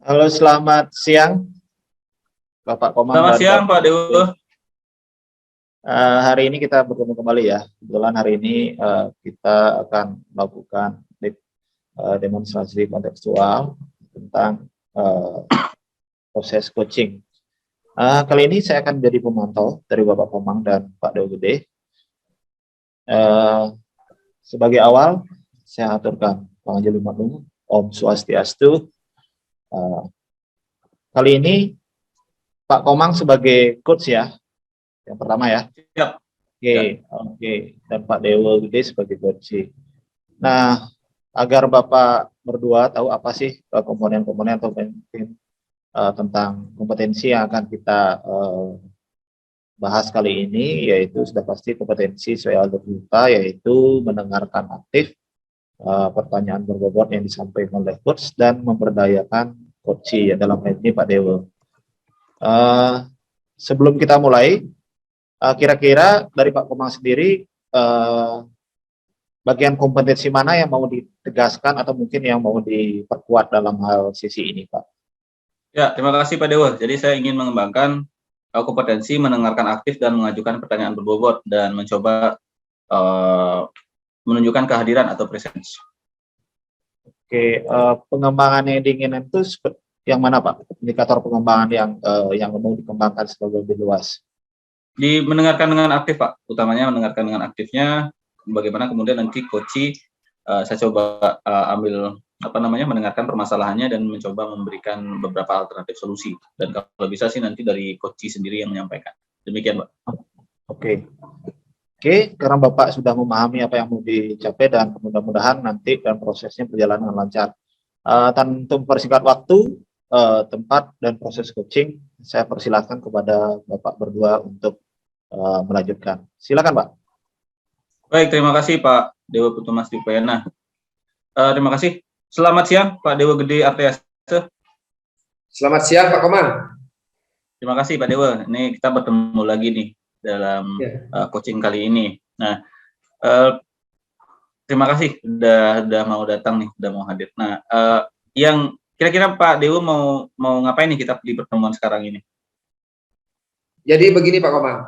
Halo, selamat siang, Bapak Komang Selamat dan siang, Bapak Pak Gede. Dewo. Hari ini kita bertemu kembali ya. Kebetulan hari ini kita akan melakukan demonstrasi kontekstual tentang eh, proses coaching. Kali ini saya akan menjadi pemantau dari Bapak Komang dan Pak Dewo Gede. Sebagai awal, saya aturkan Panganjali Manung, Om Swastiastu. Eh, Kali ini Pak Komang sebagai coach ya, yang pertama ya. Siap. Oke. Dan Pak Dewo Gede sebagai coach. Nah, agar Bapak berdua tahu apa sih komponen-komponen atau mungkin tentang kompetensi yang akan kita bahas kali ini, yaitu sudah pasti kompetensi soal berjuta, yaitu mendengarkan aktif pertanyaan berbobot yang disampaikan oleh coach dan memberdayakan coach ya, dalam hal ini Pak Dewo. Sebelum kita mulai, kira-kira dari Pak Komang sendiri, bagian kompetensi mana yang mau ditegaskan atau mungkin yang mau diperkuat dalam hal sisi ini, Pak? Ya, terima kasih Pak Dewo. Jadi saya ingin mengembangkan kompetensi mendengarkan aktif dan mengajukan pertanyaan berbobot dan mencoba menunjukkan kehadiran atau presence. Oke, pengembangan yang diinginkan itu yang mana, Pak? Indikator pengembangan yang mau dikembangkan sebagai lebih luas. Di mendengarkan dengan aktif, Pak. Utamanya mendengarkan dengan aktifnya. Bagaimana kemudian nanti coach saya coba ambil mendengarkan permasalahannya dan mencoba memberikan beberapa alternatif solusi. Dan kalau bisa sih nanti dari coach sendiri yang menyampaikan. Demikian, Pak. Oke, karena Bapak sudah memahami apa yang mau dicapai dan mudah-mudahan nanti dan prosesnya berjalan dengan lancar. Untuk mempersingkat waktu, tempat dan proses coaching, saya persilahkan kepada Bapak berdua untuk melanjutkan. Silakan, Pak. Baik, terima kasih Pak Dewo Putumas Dipena. Terima kasih. Selamat siang Pak Dewo Gede Artease. Selamat siang Pak Komang. Terima kasih Pak Dewo. Ini kita bertemu lagi nih dalam coaching kali ini. Nah, terima kasih udah mau datang nih, udah mau hadir. Nah, yang kira-kira Pak Dewo mau ngapain nih kita di pertemuan sekarang ini? Jadi begini Pak Komang.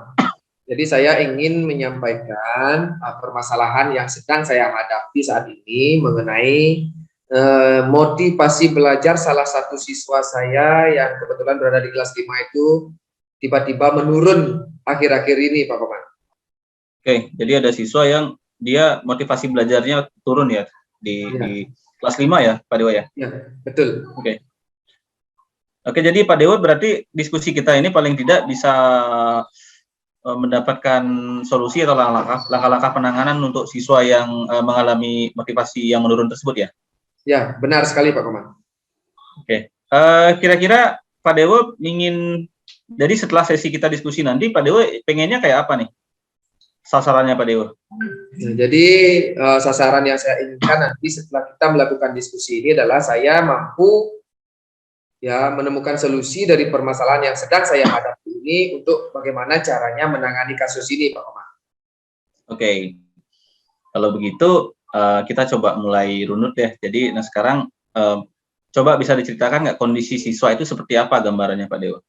Jadi saya ingin menyampaikan permasalahan yang sedang saya hadapi saat ini mengenai motivasi belajar salah satu siswa saya yang kebetulan berada di kelas 5 itu tiba-tiba menurun akhir-akhir ini Pak Komang. Oke, jadi ada siswa yang dia motivasi belajarnya turun ya di kelas 5 ya Pak Dewo ya? Ya, betul. Oke, jadi Pak Dewo berarti diskusi kita ini paling tidak bisa mendapatkan solusi atau langkah-langkah penanganan untuk siswa yang mengalami motivasi yang menurun tersebut ya? Ya, benar sekali Pak Komang. Oke, kira-kira Pak Dewo ingin, jadi setelah sesi kita diskusi nanti Pak Dewo pengennya kayak apa nih sasarannya Pak Dewo? Nah, jadi sasaran yang saya inginkan nanti setelah kita melakukan diskusi ini adalah saya mampu menemukan solusi dari permasalahan yang sedang saya hadapi ini untuk bagaimana caranya menangani kasus ini Pak Komang. Oke, kalau begitu kita coba mulai runut ya. Jadi sekarang coba bisa diceritakan nggak kondisi siswa itu seperti apa gambarannya Pak Dewo?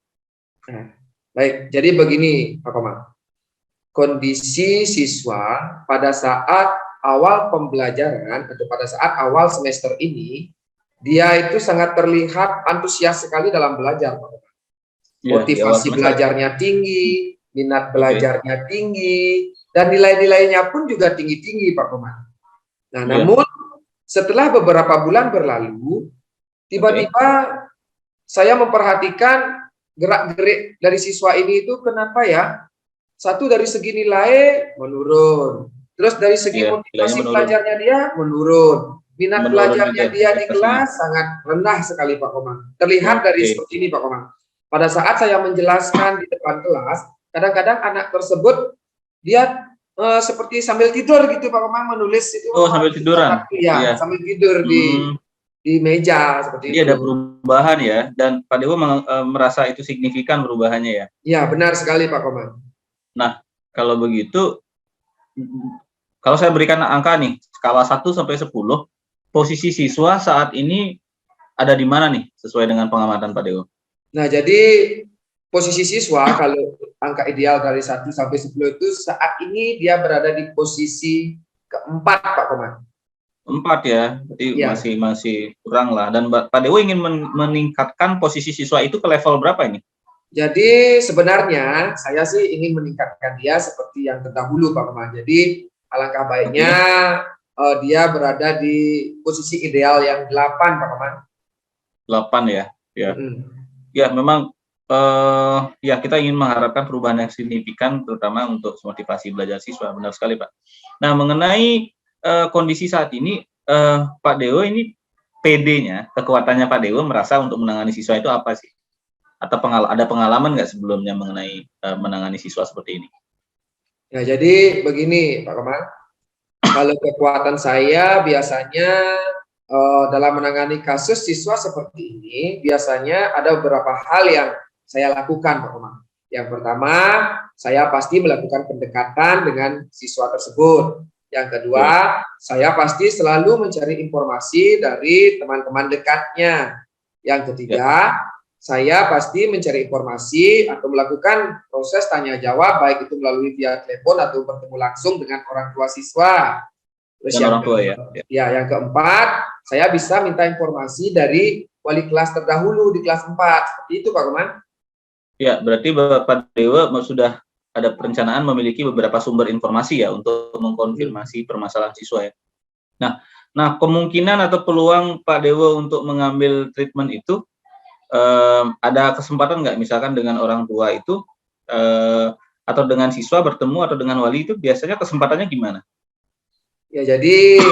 Baik, jadi begini Pak Komang. Kondisi siswa pada saat awal pembelajaran atau pada saat awal semester ini, dia itu sangat terlihat antusias sekali dalam belajar, Pak. Motivasi belajarnya tinggi, minat belajarnya tinggi, dan nilai-nilainya pun juga tinggi-tinggi, Pak Komang. Nah, namun setelah beberapa bulan berlalu, tiba-tiba saya memperhatikan gerak-gerik dari siswa ini itu kenapa ya? Satu dari segi nilai menurun, terus dari segi motivasi belajarnya dia menurun. Minat belajarnya dia di kelas sangat rendah sekali Pak Komang. Terlihat dari seperti ini Pak Komang. Pada saat saya menjelaskan di depan kelas, kadang-kadang anak tersebut dia seperti sambil tidur gitu Pak Komang menulis itu. Oh, sambil tiduran. Iya, sambil tidur di meja seperti itu. Jadi ada perubahan ya, dan Pak Dewo merasa itu signifikan perubahannya ya? Iya, benar sekali Pak Komang. Nah, kalau begitu, kalau saya berikan angka nih, skala 1 sampai 10, posisi siswa saat ini ada di mana nih sesuai dengan pengamatan Pak Dewo? Nah, jadi posisi siswa kalau angka ideal dari 1 sampai 10 itu saat ini dia berada di posisi keempat, Pak Komar. 4 ya, berarti Ya. masih kurang lah. Dan Pak Dewo ingin meningkatkan posisi siswa itu ke level berapa ini? Jadi sebenarnya saya sih ingin meningkatkan dia seperti yang terdahulu, Pak Komar. Jadi alangkah baiknya dia berada di posisi ideal yang 8, Pak Komar. 8 ya. Ya. Mm. Ya, memang ya kita ingin mengharapkan perubahan yang signifikan terutama untuk motivasi belajar siswa. Benar sekali, Pak. Nah, mengenai kondisi saat ini Pak Dewo ini PD-nya, kekuatannya Pak Dewo merasa untuk menangani siswa itu apa sih? Atau ada pengalaman nggak sebelumnya mengenai menangani siswa seperti ini? Ya, jadi begini, Pak Komar. Kalau kekuatan saya biasanya dalam menangani kasus siswa seperti ini, biasanya ada beberapa hal yang saya lakukan, Pak Komar. Yang pertama, saya pasti melakukan pendekatan dengan siswa tersebut. Yang kedua, saya pasti selalu mencari informasi dari teman-teman dekatnya. Yang ketiga, saya pasti mencari informasi atau melakukan proses tanya jawab, baik itu melalui via telepon atau bertemu langsung dengan orang tua siswa. Terus Dan orang tua ya. Yang keempat, saya bisa minta informasi dari wali kelas terdahulu di kelas 4. Seperti itu, Pak Komar. Ya, berarti Pak Dewa sudah ada perencanaan memiliki beberapa sumber informasi ya untuk mengkonfirmasi permasalahan siswa ya. Nah, kemungkinan atau peluang Pak Dewa untuk mengambil treatment itu ada kesempatan nggak misalkan dengan orang tua itu atau dengan siswa bertemu atau dengan wali itu biasanya kesempatannya gimana? Ya, jadi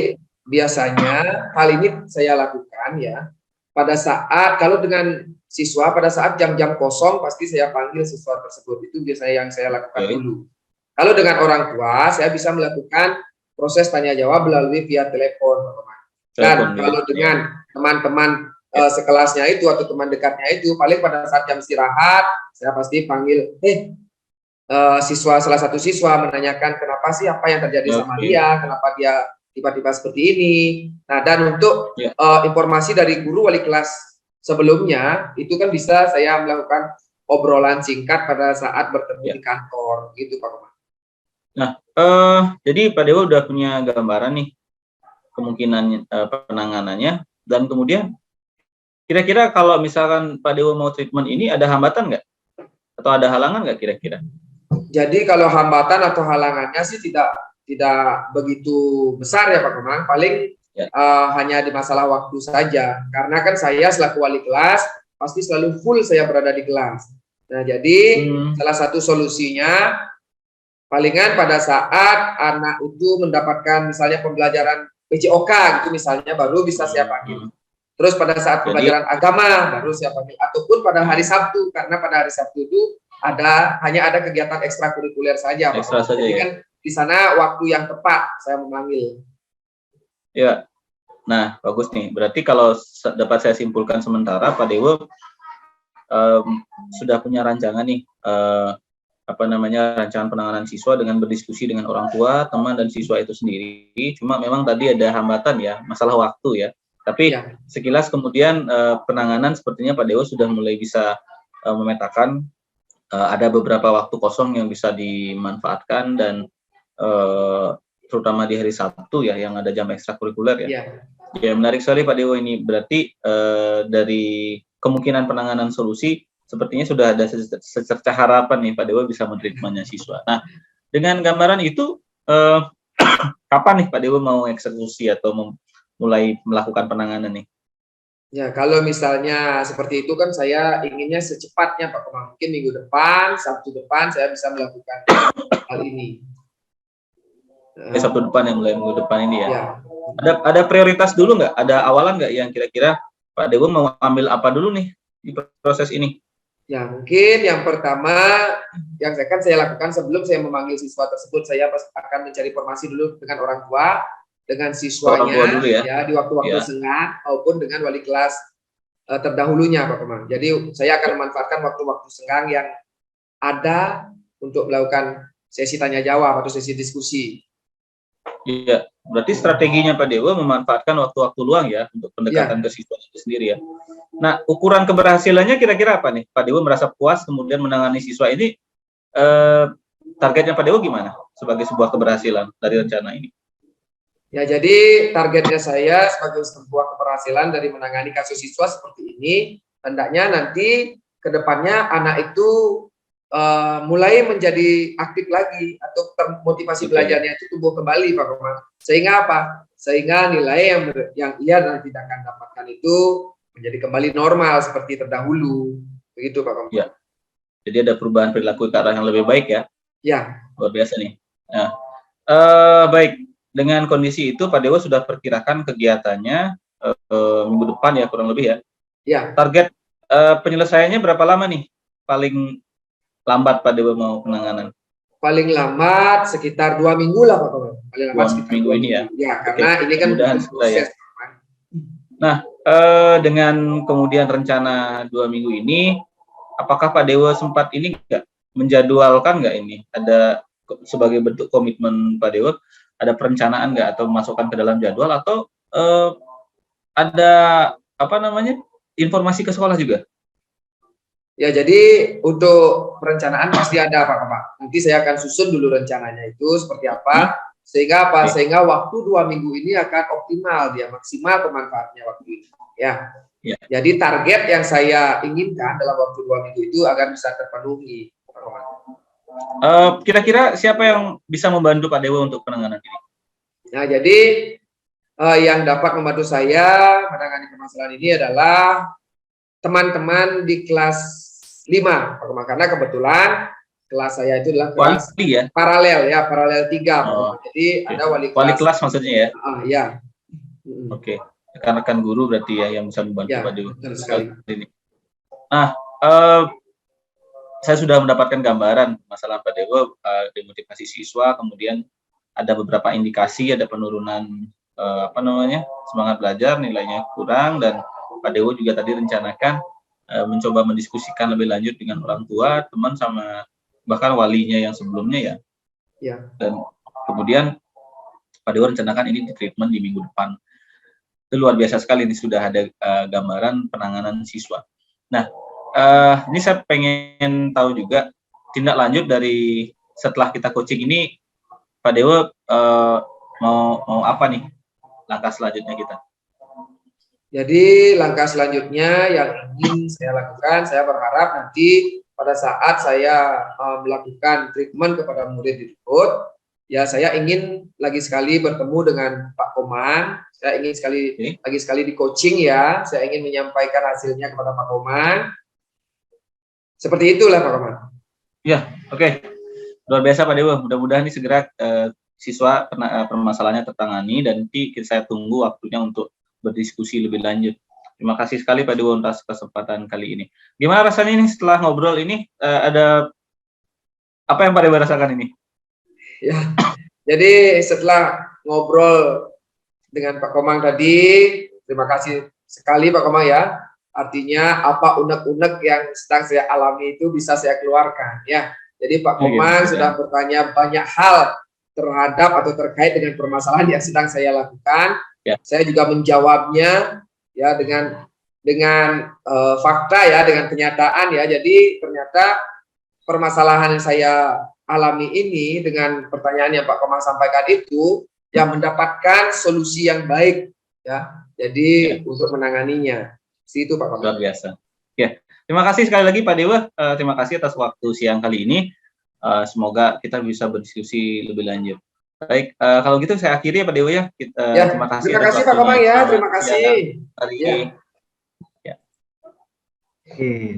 biasanya hal ini saya lakukan ya pada saat kalau dengan siswa pada saat jam-jam kosong pasti saya panggil siswa tersebut, itu biasanya yang saya lakukan dulu. Kalau dengan orang tua saya bisa melakukan proses tanya jawab melalui via telepon, dan kalau dengan teman-teman sekelasnya itu atau teman dekatnya itu paling pada saat jam istirahat saya pasti panggil siswa, salah satu siswa menanyakan kenapa sih, apa yang terjadi sama dia, kenapa dia tiba-tiba seperti ini. Nah, dan untuk informasi dari guru wali kelas sebelumnya itu kan bisa saya melakukan obrolan singkat pada saat bertemu di kantor, gitu Pak Komar. Nah, jadi Pak Dewa udah punya gambaran nih kemungkinan penanganannya, dan kemudian kira-kira kalau misalkan Pak Dewa mau treatment ini ada hambatan nggak? Atau ada halangan nggak kira-kira? Jadi kalau hambatan atau halangannya sih tidak begitu besar ya Pak Komar, paling hanya di masalah waktu saja. Karena kan saya selaku wali kelas pasti selalu full saya berada di kelas. Nah, jadi salah satu solusinya palingan pada saat anak itu mendapatkan misalnya pembelajaran PJOK gitu misalnya baru bisa saya panggil. Terus pada saat pembelajaran agama baru saya panggil, ataupun pada hari Sabtu, karena pada hari Sabtu itu hanya ada kegiatan ekstrakurikuler saja. Ekstra saja. Jadi kan di sana waktu yang tepat saya memanggil. Ya. Nah, bagus nih. Berarti kalau dapat saya simpulkan sementara Pak Dewo sudah punya rancangan nih rancangan penanganan siswa dengan berdiskusi dengan orang tua, teman dan siswa itu sendiri. Cuma memang tadi ada hambatan ya, masalah waktu ya. Tapi sekilas kemudian penanganan sepertinya Pak Dewo sudah mulai bisa memetakan ada beberapa waktu kosong yang bisa dimanfaatkan, dan terutama di hari Sabtu ya yang ada jam ekstrakurikuler ya. Ya, menarik sekali Pak Dewo ini. Berarti dari kemungkinan penanganan solusi sepertinya sudah ada secerca harapan nih Pak Dewo bisa mentreatmentnya siswa. Nah, dengan gambaran itu kapan nih Pak Dewo mau eksekusi atau mulai melakukan penanganan nih? Ya, kalau misalnya seperti itu kan saya inginnya secepatnya Pak Komar. Mungkin minggu depan, Sabtu depan saya bisa melakukan hal ini. Sabtu depan yang mulai minggu depan ini ya. Ada prioritas dulu nggak? Ada awalan nggak yang kira-kira Pak Dewo mau ambil apa dulu nih di proses ini? Ya, mungkin yang pertama yang saya lakukan sebelum saya memanggil siswa tersebut, saya akan mencari informasi dulu dengan orang tua, dengan siswanya dulu ya di waktu-waktu senggang maupun dengan wali kelas terdahulunya Pak Komar. Jadi saya akan memanfaatkan waktu-waktu senggang yang ada untuk melakukan sesi tanya jawab atau sesi diskusi. Iya. Berarti strateginya Pak Dewa memanfaatkan waktu-waktu luang ya untuk pendekatan ke siswa itu sendiri ya. Nah, ukuran keberhasilannya kira-kira apa nih? Pak Dewa merasa puas kemudian menangani siswa ini, targetnya Pak Dewa gimana sebagai sebuah keberhasilan dari rencana ini? Ya, jadi targetnya saya sebagai sebuah keberhasilan dari menangani kasus siswa seperti ini, hendaknya nanti ke depannya anak itu mulai menjadi aktif lagi atau termotivasi belajarnya itu tumbuh kembali, Pak Komang. Sehingga apa? Sehingga nilai yang ia nanti akan dapatkan itu menjadi kembali normal seperti terdahulu. Begitu, Pak Komang. Ya. Jadi ada perubahan perilaku ke arah yang lebih baik ya? Ya. Luar biasa nih. Nah, baik. Dengan kondisi itu Pak Dewa sudah perkirakan kegiatannya minggu depan ya kurang lebih ya? Ya. Target penyelesaiannya berapa lama nih? Paling lambat Pak Dewa mau penanganan? Paling lambat sekitar 2 minggu lah Pak Komang. Paling lambat sekitar 2 minggu ini ya? Ya, karena ini kan proses. Ya. Nah, dengan kemudian rencana 2 minggu ini, apakah Pak Dewa sempat ini nggak menjadwalkan nggak ini? Ada sebagai bentuk komitmen Pak Dewa, ada perencanaan nggak atau masukkan ke dalam jadwal atau ada apa namanya informasi ke sekolah juga? Ya, jadi untuk perencanaan pasti ada Pak Komang. Nanti saya akan susun dulu rencananya itu seperti apa, sehingga apa? Sehingga waktu 2 minggu ini akan optimal, dia maksimal pemanfaatnya waktu ini. Ya. Jadi target yang saya inginkan dalam waktu 2 minggu itu agar bisa terpenuhi, Pak Komang. Kira-kira siapa yang bisa membantu Pak Dewa untuk penanganan ini? Nah, jadi yang dapat membantu saya menangani permasalahan ini adalah teman-teman di kelas 5, Pak Komang, karena kebetulan kelas saya itu adalah kelas paralel ya, paralel 3. Jadi ada wali kelas maksudnya ya? Ya. Oke. Rekan-rekan guru berarti ya yang bisa membantu Pak Dewa. Ini. Nah, saya sudah mendapatkan gambaran masalah Pak Dewa, demotivasi siswa, kemudian ada beberapa indikasi, ada penurunan semangat belajar, nilainya kurang, dan Pak Dewa juga tadi rencanakan mencoba mendiskusikan lebih lanjut dengan orang tua, teman, sama bahkan walinya yang sebelumnya ya. Dan kemudian Pak Dewa rencanakan ini di treatment di minggu depan. Itu luar biasa sekali, ini sudah ada gambaran penanganan siswa. Nah, ini saya pengen tahu juga tindak lanjut dari setelah kita coaching ini, Pak Dewa mau apa nih langkah selanjutnya kita? Jadi langkah selanjutnya yang ingin saya lakukan, saya berharap nanti pada saat saya melakukan treatment kepada murid di Dikut, ya saya ingin lagi sekali bertemu dengan Pak Komang, saya ingin lagi sekali di coaching ya, saya ingin menyampaikan hasilnya kepada Pak Komang. Seperti itulah Pak Komang. Ya, oke. Luar biasa Pak Dewa, mudah-mudahan ini segera siswa permasalahannya tertangani dan nanti saya tunggu waktunya untuk berdiskusi lebih lanjut. Terima kasih sekali Pak Dewa atas kesempatan kali ini. Gimana rasanya ini setelah ngobrol ini, ada apa yang Pak Dewa rasakan ini? Ya, jadi setelah ngobrol dengan Pak Komang tadi, terima kasih sekali Pak Komang ya. Artinya apa unek-unek yang sedang saya alami itu bisa saya keluarkan ya. Jadi Pak Komang sudah bertanya banyak hal terhadap atau terkait dengan permasalahan yang sedang saya lakukan. Saya juga menjawabnya ya dengan fakta ya, dengan kenyataan ya. Jadi ternyata permasalahan yang saya alami ini dengan pertanyaan yang Pak Komang sampaikan itu yang mendapatkan solusi yang baik ya. Jadi untuk menanganinya. Situ Pak Komang. Luar biasa. Ya, terima kasih sekali lagi Pak Dewa. Terima kasih atas waktu siang kali ini. Semoga kita bisa berdiskusi lebih lanjut. Baik, kalau gitu saya akhiri ya Pak Dewa ya. Terima kasih Pak Komang ya, terima kasih.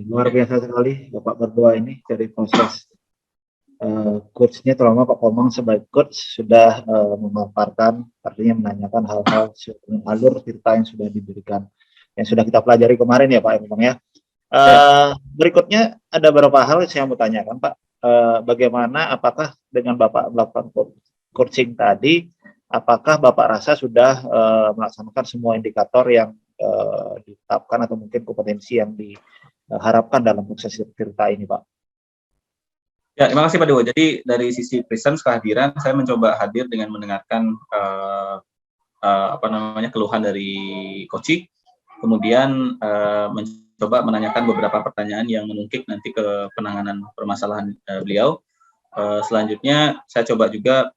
Luar biasa sekali Bapak berdua ini dari proses coachnya, terutama Pak Komang sebagai coach sudah memaparkan, artinya menanyakan hal-hal sesuai alur cerita yang sudah diberikan, yang sudah kita pelajari kemarin ya Pak Komang ya. Berikutnya ada beberapa hal yang saya mau tanyakan Pak. Bagaimana, apakah dengan Bapak melakukan coaching tadi, apakah Bapak rasa sudah melaksanakan semua indikator yang ditetapkan atau mungkin kompetensi yang diharapkan dalam proses cerita ini Pak? Ya, terima kasih Pak Dewo. Jadi dari sisi presence kehadiran, saya mencoba hadir dengan mendengarkan keluhan dari Koci, kemudian mencoba menanyakan beberapa pertanyaan yang menungkik nanti ke penanganan permasalahan beliau. Selanjutnya saya coba juga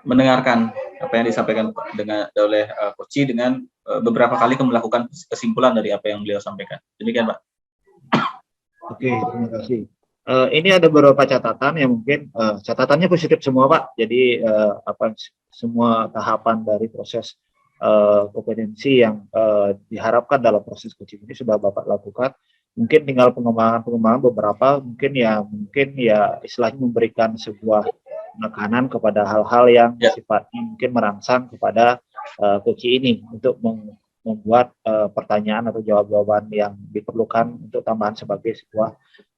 mendengarkan apa yang disampaikan oleh Koci dengan beberapa kali melakukan kesimpulan dari apa yang beliau sampaikan. Demikian Pak. Oke, terima kasih. Ini ada beberapa catatan yang mungkin catatannya positif semua Pak. Jadi semua tahapan dari proses kompetensi yang diharapkan dalam proses coaching ini sudah Bapak lakukan. Mungkin tinggal pengembangan beberapa, mungkin ya istilahnya memberikan sebuah penekanan kepada hal-hal yang sifatnya mungkin merangsang kepada coaching ini untuk membuat pertanyaan atau jawaban yang diperlukan untuk tambahan sebagai sebuah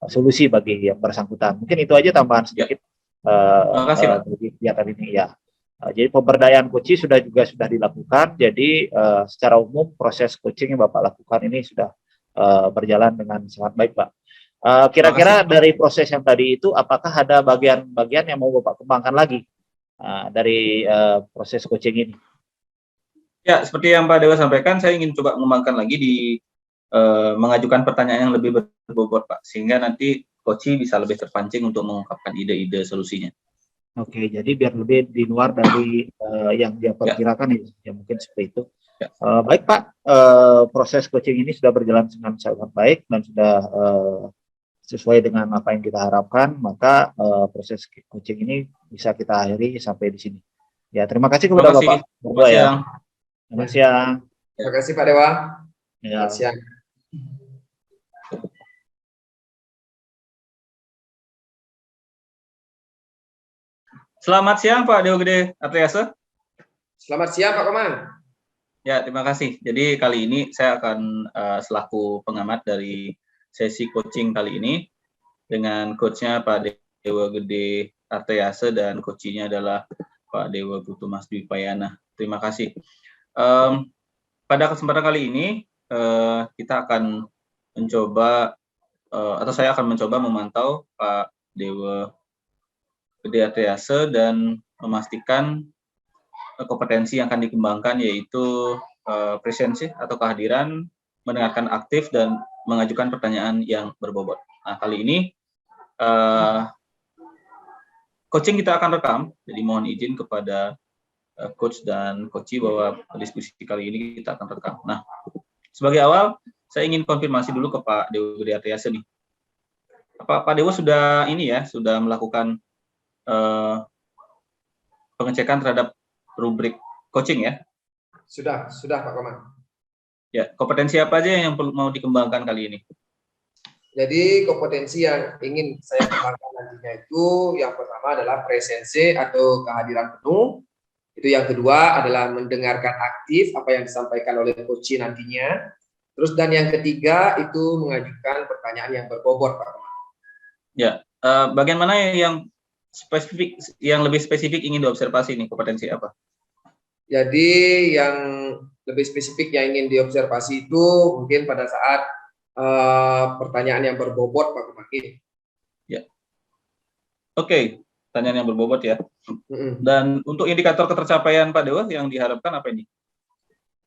solusi bagi yang bersangkutan. Mungkin itu aja tambahan sedikit bagi kegiatan ini ya. Jadi pemberdayaan coaching sudah dilakukan. Jadi secara umum proses coaching yang Bapak lakukan ini sudah berjalan dengan sangat baik, Pak. Kira-kira dari proses yang tadi itu, apakah ada bagian-bagian yang mau Bapak kembangkan lagi dari proses coaching ini? Ya, seperti yang Pak Dewa sampaikan, saya ingin coba mengembangkan lagi di mengajukan pertanyaan yang lebih berbobot, Pak, sehingga nanti coaching bisa lebih terpancing untuk mengungkapkan ide-ide solusinya. Oke, jadi biar lebih di luar dari yang dia perkirakan ya mungkin seperti itu. Ya. Baik Pak, proses coaching ini sudah berjalan dengan sangat baik dan sudah sesuai dengan apa yang kita harapkan, maka proses coaching ini bisa kita akhiri sampai di sini. Ya, terima kasih kepada Bapak. Selamat siang. Selamat siang. Terima kasih Pak Dewa. Ya. Selamat siang. Selamat siang Pak Dewa Gede Artriase. Selamat siang Pak Komang. Ya, terima kasih. Jadi kali ini saya akan selaku pengamat dari sesi coaching kali ini dengan coachnya Pak Dewa Gede Artriase dan coachnya adalah Pak Dewa Putu Mas Dwi Payana. Terima kasih. Pada kesempatan kali ini kita akan mencoba atau saya akan mencoba memantau Pak Dewa Gede Artriase dan memastikan kompetensi yang akan dikembangkan yaitu presensi atau kehadiran, mendengarkan aktif dan mengajukan pertanyaan yang berbobot. Nah, kali ini coaching kita akan rekam, jadi mohon izin kepada coach dan coachi bahwa diskusi kali ini kita akan rekam. Nah, sebagai awal saya ingin konfirmasi dulu ke Pak Dewa Gede Artriase nih. Apa Pak Dewa sudah sudah melakukan pengecekan terhadap rubrik coaching ya? Sudah Pak Komang. Ya, kompetensi apa aja yang mau dikembangkan kali ini? Jadi kompetensi yang ingin saya kembangkan nantinya itu yang pertama adalah presensi atau kehadiran penuh. Itu yang kedua adalah mendengarkan aktif apa yang disampaikan oleh coach nantinya. Terus dan yang ketiga itu mengajukan pertanyaan yang berbobot, Pak Komang. Ya, bagian mana yang spesifik, yang lebih spesifik ingin diobservasi nih, kompetensi apa? Jadi yang lebih spesifik yang ingin diobservasi itu mungkin pada saat pertanyaan yang berbobot, Pak Komang. Ya. Oke, pertanyaan yang berbobot ya. Dan untuk indikator ketercapaian Pak Dewa yang diharapkan apa ini?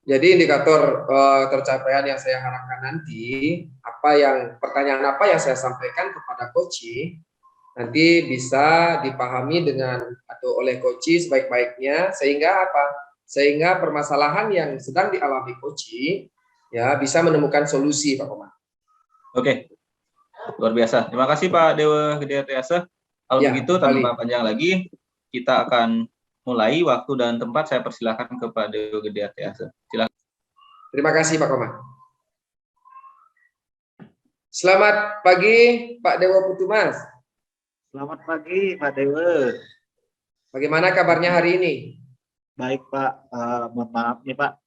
Jadi indikator tercapaian yang saya harapkan nanti, pertanyaan apa yang saya sampaikan kepada coach nanti bisa dipahami dengan atau oleh coach sebaik-baiknya sehingga apa? Sehingga permasalahan yang sedang dialami coach ya bisa menemukan solusi, Pak Komang. Oke, luar biasa. Terima kasih Pak Dewa Gede Artriase. Kalau begitu tanpa panjang lagi, kita akan mulai. Waktu dan tempat saya persilahkan ke Pak Dewa Gede Artriase. Silakan. Terima kasih Pak Komang. Selamat pagi Pak Dewa Putu Mas. Selamat pagi Pak Dewa. Bagaimana kabarnya hari ini? Baik Pak, mohon maaf nih Pak,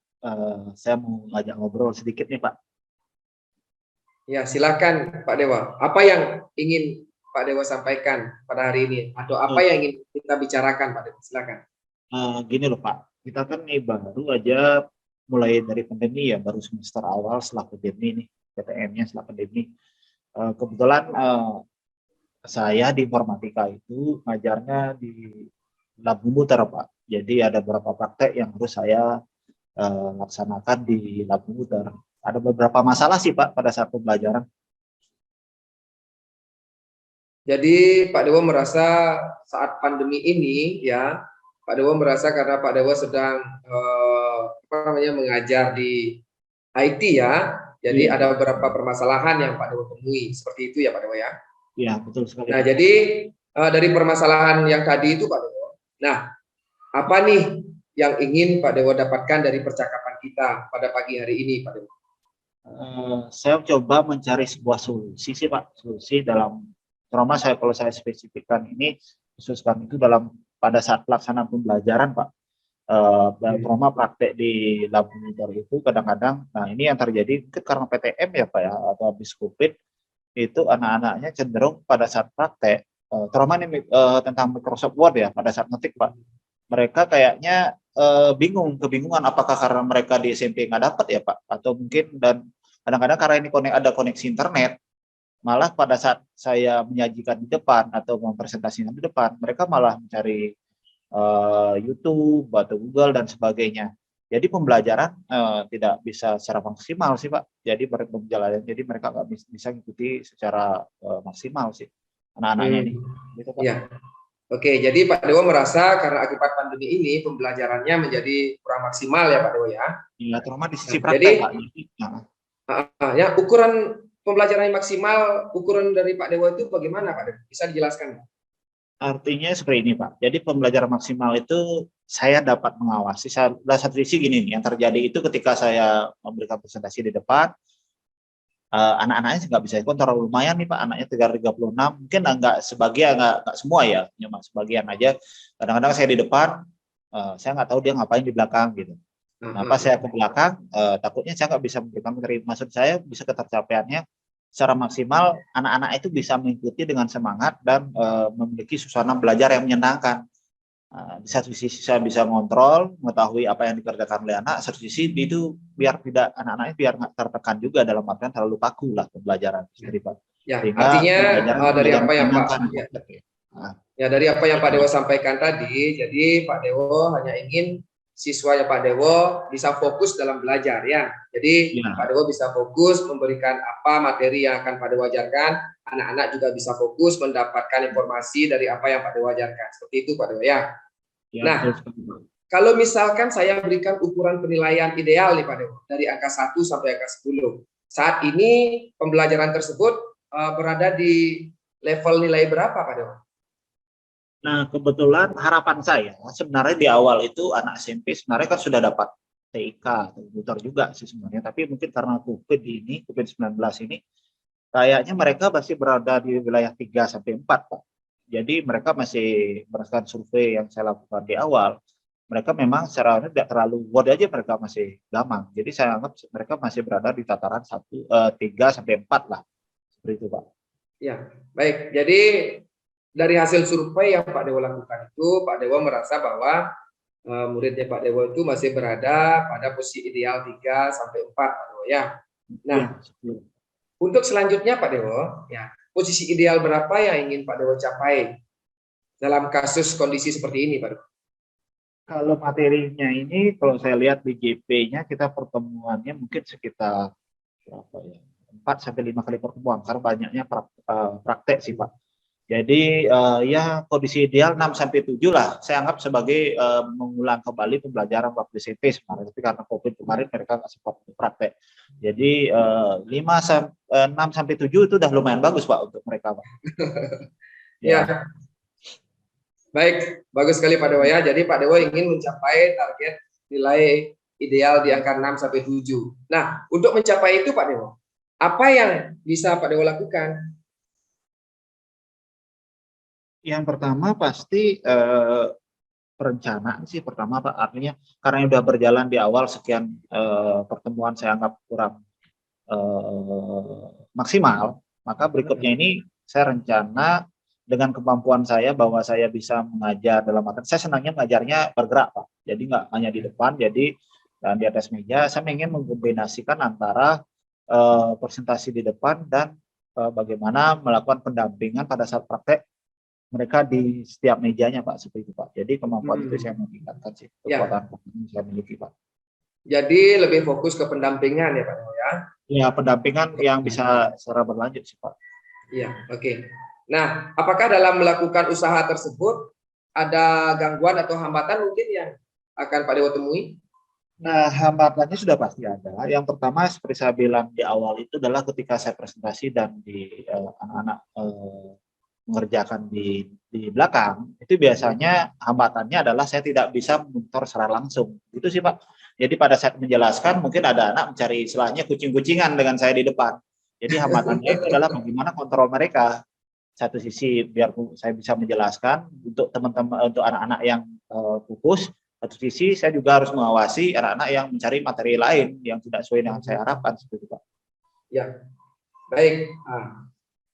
saya mau ngajak ngobrol sedikit nih Pak. Ya silakan Pak Dewa. Apa yang ingin Pak Dewa sampaikan pada hari ini? Atau apa yang ingin kita bicarakan Pak Dewa? Silakan. Gini loh Pak, kita kan nih baru aja mulai dari pandemi ya, baru semester awal setelah pandemi nih, PTM-nya setelah pandemi. Kebetulan saya di informatika itu ngajarnya di lab komputer, Pak. Jadi ada beberapa praktek yang harus saya laksanakan di lab komputer. Ada beberapa masalah sih, Pak, pada saat pembelajaran. Jadi Pak Dewo merasa saat pandemi ini ya, Pak Dewo merasa karena Pak Dewo sedang mengajar di IT ya, jadi Iya, ada beberapa permasalahan yang Pak Dewo temui. Seperti itu ya Pak Dewo ya. iya betul sekali, Nah, Pak. jadi dari permasalahan yang tadi itu Pak Dewo. Nah, apa nih yang ingin Pak Dewo dapatkan dari percakapan kita pada pagi hari ini Pak Dewo? Saya coba mencari sebuah solusi sih, Pak. Solusi dalam trauma saya, kalau saya spesifikkan ini, khususkan itu dalam pada saat pelaksanaan pembelajaran, Pak. Trauma praktek di lab komputer itu kadang-kadang, nah ini yang terjadi karena PTM ya, Pak ya, atau habis COVID, itu anak-anaknya cenderung pada saat praktek, trauma ini tentang Microsoft Word ya, pada saat ngetik, Pak. Mereka kayaknya kebingungan apakah karena mereka di SMP nggak dapat ya, Pak, atau mungkin, dan kadang-kadang karena ini ada koneksi internet, malah pada saat saya menyajikan di depan atau mempresentasikan di depan, mereka malah mencari YouTube atau Google dan sebagainya. Jadi pembelajaran tidak bisa secara maksimal sih, Pak. Jadi mereka nggak bisa mengikuti secara maksimal sih anak-anaknya ini. Gitu, Pak. Ya. Oke, jadi Pak Dewo merasa karena akibat pandemi ini pembelajarannya menjadi kurang maksimal ya Pak Dewo ya. Iya, terutama di sisi Nah, praktek, jadi Pak. ya ukuran pembelajaran yang maksimal, ukuran dari Pak Dewo itu bagaimana Pak Dewo? Bisa dijelaskan? Artinya seperti ini, Pak. Jadi pembelajaran maksimal itu saya dapat mengawasi. Satu sisi gini nih, yang terjadi itu ketika saya memberikan presentasi di depan, anak-anaknya nggak bisa kontrol, lumayan nih Pak, anaknya 36, mungkin nggak sebagian, nggak semua ya, cuma sebagian aja. Kadang-kadang saya di depan, saya nggak tahu dia ngapain di belakang gitu. Nah, pas saya ke belakang, takutnya saya nggak bisa memberikan materi. Maksud saya bisa ketercapaiannya secara maksimal, anak-anak itu bisa mengikuti dengan semangat dan memiliki suasana belajar yang menyenangkan. Di satu sisi saya bisa ngontrol, mengetahui apa yang dikerjakan oleh anak, satu sisi itu biar tidak, anak-anaknya biar nggak tertekan juga, dalam artian terlalu kaku lah pembelajaran. Ya, Sehingga artinya dari pembelajaran apa yang Pak menyenangkan. ya dari apa yang Pak Dewo sampaikan tadi, jadi Pak Dewo hanya ingin siswa ya Pak Dewo bisa fokus dalam belajar ya. Jadi Ya. Pak Dewo bisa fokus memberikan apa materi yang akan Pak Dewo ajarkan, anak-anak juga bisa fokus mendapatkan informasi dari apa yang Pak Dewo ajarkan. Seperti itu Pak Dewo ya. Ya, Nah, kalau misalkan saya berikan ukuran penilaian ideal nih Pak Dewo, dari angka 1 sampai angka 10. Saat ini pembelajaran tersebut berada di level nilai berapa Pak Dewo? Nah, kebetulan harapan saya sebenarnya di awal itu anak SMP sebenarnya kan sudah dapat TIK atau komputer juga sih sebenarnya, tapi mungkin karena COVID-19 ini, kayaknya mereka masih berada di wilayah 3 sampai 4, Pak. Jadi mereka masih, berdasarkan survei yang saya lakukan di awal, mereka memang secara tidak terlalu Word aja, mereka masih gampang. Jadi saya anggap mereka masih berada di tataran 3 sampai 4 lah. Seperti itu, Pak. Ya, baik. Jadi dari hasil survei yang Pak Dewo lakukan itu, Pak Dewo merasa bahwa muridnya Pak Dewo itu masih berada pada posisi ideal 3 sampai 4 Pak Dewo ya. Nah, Ya. Untuk selanjutnya Pak Dewo, ya, posisi ideal berapa yang ingin Pak Dewo capai dalam kasus kondisi seperti ini Pak Dewo? Kalau materinya ini, kalau saya lihat di GP-nya, kita pertemuannya mungkin sekitar berapa ya? 4 sampai 5 kali pertemuan, karena banyaknya praktek sih, Pak. Jadi ya kondisi ideal 6 sampai 7 lah. Saya anggap sebagai mengulang kembali pembelajaran waktu SMP sebenarnya. Tapi karena COVID kemarin mereka nggak sempat praktek. Jadi 6 sampai 7 itu udah lumayan bagus, Pak, untuk mereka, Pak. Ya. Baik, bagus sekali Pak Dewo ya. Jadi Pak Dewo ingin mencapai target nilai ideal di angka 6 sampai 7. Nah, untuk mencapai itu Pak Dewo, apa yang bisa Pak Dewo lakukan? Yang pertama pasti perencanaan sih pertama, Pak. Artinya karena sudah berjalan di awal sekian pertemuan saya anggap kurang maksimal, maka berikutnya ini saya rencana dengan kemampuan saya bahwa saya bisa mengajar dalam arti saya senangnya mengajarnya bergerak, Pak. Jadi nggak hanya di depan, jadi dan di atas meja. Saya ingin mengkombinasikan antara presentasi di depan dan bagaimana melakukan pendampingan pada saat praktek mereka di setiap mejanya Pak, seperti itu Pak. Jadi kemampuan itu saya mau tingkatkan sih, kekuatan yang saya miliki Pak. Jadi lebih fokus ke pendampingan ya Pak Dewo ya. Ya, pendampingan yang bisa secara berlanjut sih Pak. Iya, oke. Nah, apakah dalam melakukan usaha tersebut ada gangguan atau hambatan mungkin yang akan Pak Dewo temui? Nah, hambatannya sudah pasti ada. Yang pertama seperti saya bilang di awal itu adalah ketika saya presentasi dan di anak-anak mengerjakan di belakang, itu biasanya hambatannya adalah saya tidak bisa memonitor secara langsung. Itu sih Pak. Jadi pada saat menjelaskan mungkin ada anak mencari istilahnya kucing-kucingan dengan saya di depan. Jadi hambatannya itu adalah bagaimana kontrol mereka. Satu sisi biar saya bisa menjelaskan untuk teman-teman, untuk anak-anak yang fokus. Satu sisi saya juga harus mengawasi anak-anak yang mencari materi lain yang tidak sesuai dengan saya harapkan, seperti itu Pak. Ya, baik.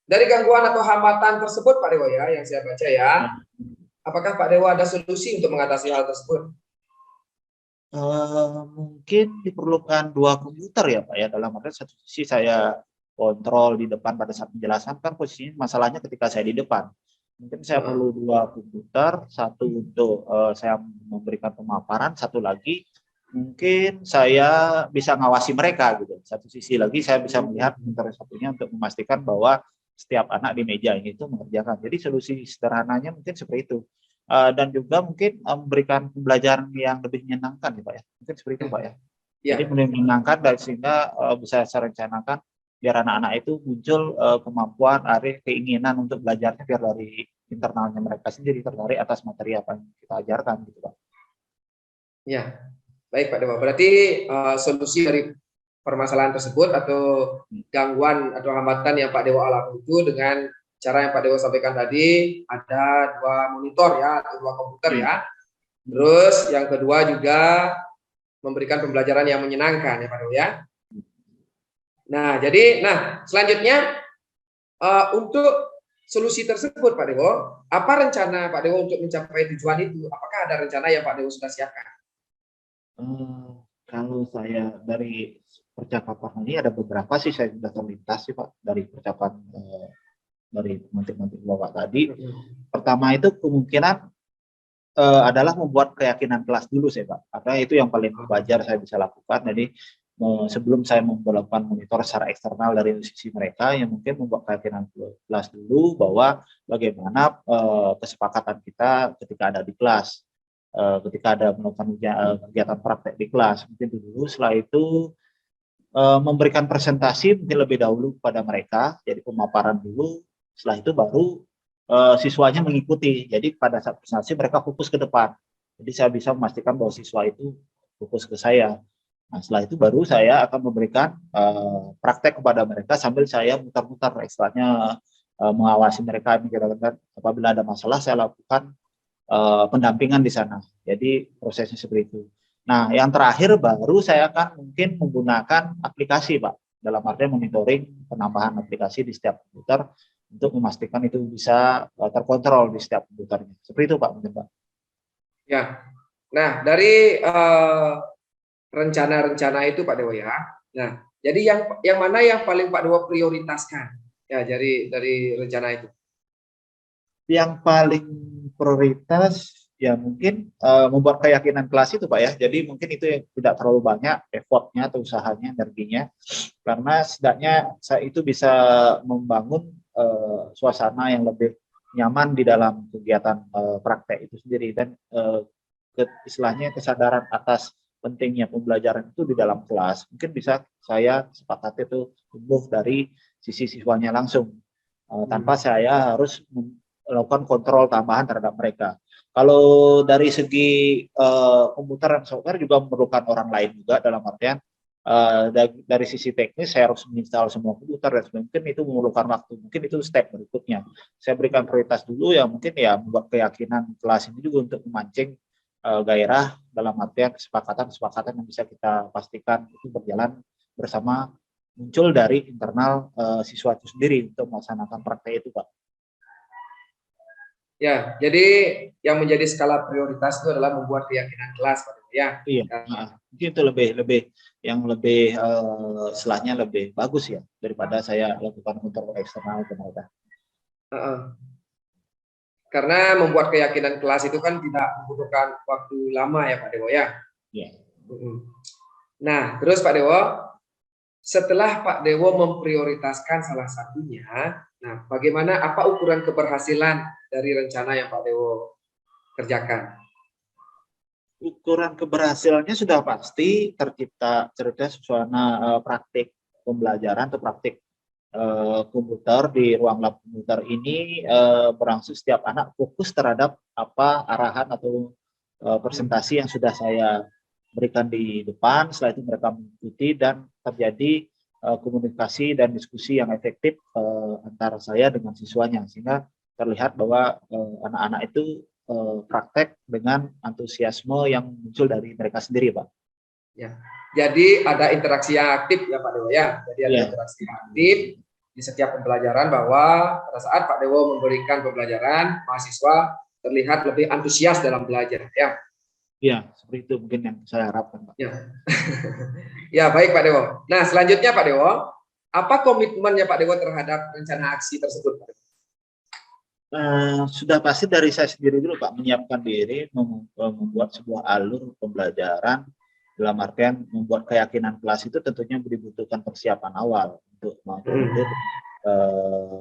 Dari gangguan atau hambatan tersebut Pak Dewo ya, yang saya baca ya, apakah Pak Dewo ada solusi untuk mengatasi hal tersebut? Mungkin diperlukan 2 komputer ya Pak ya, dalam arti satu sisi saya kontrol di depan pada saat menjelaskan, kan posisinya masalahnya ketika saya di depan. Mungkin saya perlu 2 komputer, satu untuk saya memberikan pemaparan, satu lagi mungkin saya bisa ngawasi mereka gitu. Satu sisi lagi saya bisa melihat komputer satunya untuk memastikan bahwa setiap anak di meja ini itu mengerjakan. Jadi solusi sederhananya mungkin seperti itu. Dan juga mungkin memberikan pembelajaran yang lebih menyenangkan ya Pak ya. Mungkin seperti itu Pak ya. Jadi menyenangkan dan sehingga bisa saya rencanakan biar anak-anak itu muncul kemampuan, keinginan untuk belajarnya biar dari internalnya mereka sendiri tertarik atas materi apa yang kita ajarkan gitu Pak. Ya, baik Pak Dewa. Berarti solusi dari permasalahan tersebut atau gangguan atau hambatan yang Pak Dewa alami itu dengan cara yang Pak Dewa sampaikan tadi, ada 2 monitor ya, atau 2 komputer ya. Terus yang kedua juga memberikan pembelajaran yang menyenangkan ya Pak Dewa ya. Nah, jadi selanjutnya untuk solusi tersebut Pak Dewo, apa rencana Pak Dewo untuk mencapai tujuan itu? Apakah ada rencana yang Pak Dewo sudah siapkan? Kalau saya dari percakapan ini ada beberapa sih saya sudah terlintas sih Pak, dari percakapan dari menteri-menteri Bapak tadi. Pertama itu kemungkinan adalah membuat keyakinan kelas dulu saya Pak, karena itu yang paling wajar saya bisa lakukan. Jadi sebelum saya melakukan monitor secara eksternal dari sisi mereka, yang mungkin membuat keyakinan kelas dulu bahwa bagaimana kesepakatan kita ketika ada di kelas, ketika ada melakukan kegiatan praktek di kelas, mungkin dulu. Setelah itu memberikan presentasi mungkin lebih dahulu kepada mereka, jadi pemaparan dulu. Setelah itu baru siswanya mengikuti. Jadi pada saat presentasi mereka fokus ke depan. Jadi saya bisa memastikan bahwa siswa itu fokus ke saya. Nah, setelah itu baru saya akan memberikan praktek kepada mereka sambil saya mutar-mutar, istilahnya mengawasi mereka. Apabila ada masalah saya lakukan pendampingan di sana. Jadi prosesnya seperti itu. Nah, yang terakhir baru saya akan mungkin menggunakan aplikasi Pak, dalam artian monitoring penambahan aplikasi di setiap komputer untuk memastikan itu bisa terkontrol di setiap komputernya. Seperti itu Pak, mungkin Pak. Ya. Nah, dari rencana-rencana itu Pak Dewo ya. Nah, jadi yang mana yang paling Pak Dewo prioritaskan? Ya, dari rencana itu. Yang paling prioritas ya mungkin membuat keyakinan kelas itu Pak ya. Jadi mungkin itu yang tidak terlalu banyak effortnya atau usahanya, energinya, karena setidaknya saya itu bisa membangun suasana yang lebih nyaman di dalam kegiatan praktek itu sendiri, dan istilahnya kesadaran atas pentingnya pembelajaran itu di dalam kelas mungkin bisa saya sepakati itu tumbuh dari sisi siswanya langsung, tanpa saya harus melakukan kontrol tambahan terhadap mereka. Kalau dari segi komputer dan software juga memerlukan orang lain juga, dalam artian dari sisi teknis saya harus menginstal semua komputer dan mungkin itu memerlukan waktu. Mungkin itu step berikutnya. Saya berikan prioritas dulu ya, mungkin ya membuat keyakinan kelas ini juga untuk memancing gairah, dalam artian kesepakatan yang bisa kita pastikan itu berjalan bersama, muncul dari internal siswa itu sendiri untuk melaksanakan praktek itu Pak. Ya, jadi yang menjadi skala prioritas itu adalah membuat keyakinan kelas, Pak Dewo, ya. Iya, mungkin itu lebih istilahnya lebih bagus ya daripada saya lakukan kontrol eksternal ke mereka. Karena membuat keyakinan kelas itu kan tidak membutuhkan waktu lama ya Pak Dewo ya. Iya. Nah, terus Pak Dewo, setelah Pak Dewo memprioritaskan salah satunya, nah bagaimana, apa ukuran keberhasilan dari rencana yang Pak Dewo kerjakan? Ukuran keberhasilannya sudah pasti tercipta suasana praktik pembelajaran atau praktik komputer di ruang lab komputer ini berlangsung setiap anak fokus terhadap apa arahan atau presentasi yang sudah saya berikan di depan. Setelah itu mereka mengikuti dan terjadi komunikasi dan diskusi yang efektif antara saya dengan siswanya, sehingga terlihat bahwa anak-anak itu praktek dengan antusiasme yang muncul dari mereka sendiri, Pak. Ya, jadi ada interaksi yang aktif ya Pak Dewo ya. Jadi ada interaksi aktif di setiap pembelajaran, bahwa pada saat Pak Dewo memberikan pembelajaran, mahasiswa terlihat lebih antusias dalam belajar ya. Ya, seperti itu mungkin yang saya harapkan, Pak. Ya. Ya, baik Pak Dewo. Nah, selanjutnya Pak Dewo, apa komitmennya Pak Dewo terhadap rencana aksi tersebut, Pak Dewo? Sudah pasti dari saya sendiri dulu, Pak, menyiapkan diri, membuat sebuah alur pembelajaran, dalam artian membuat keyakinan kelas itu tentunya dibutuhkan persiapan awal untuk mengakomodir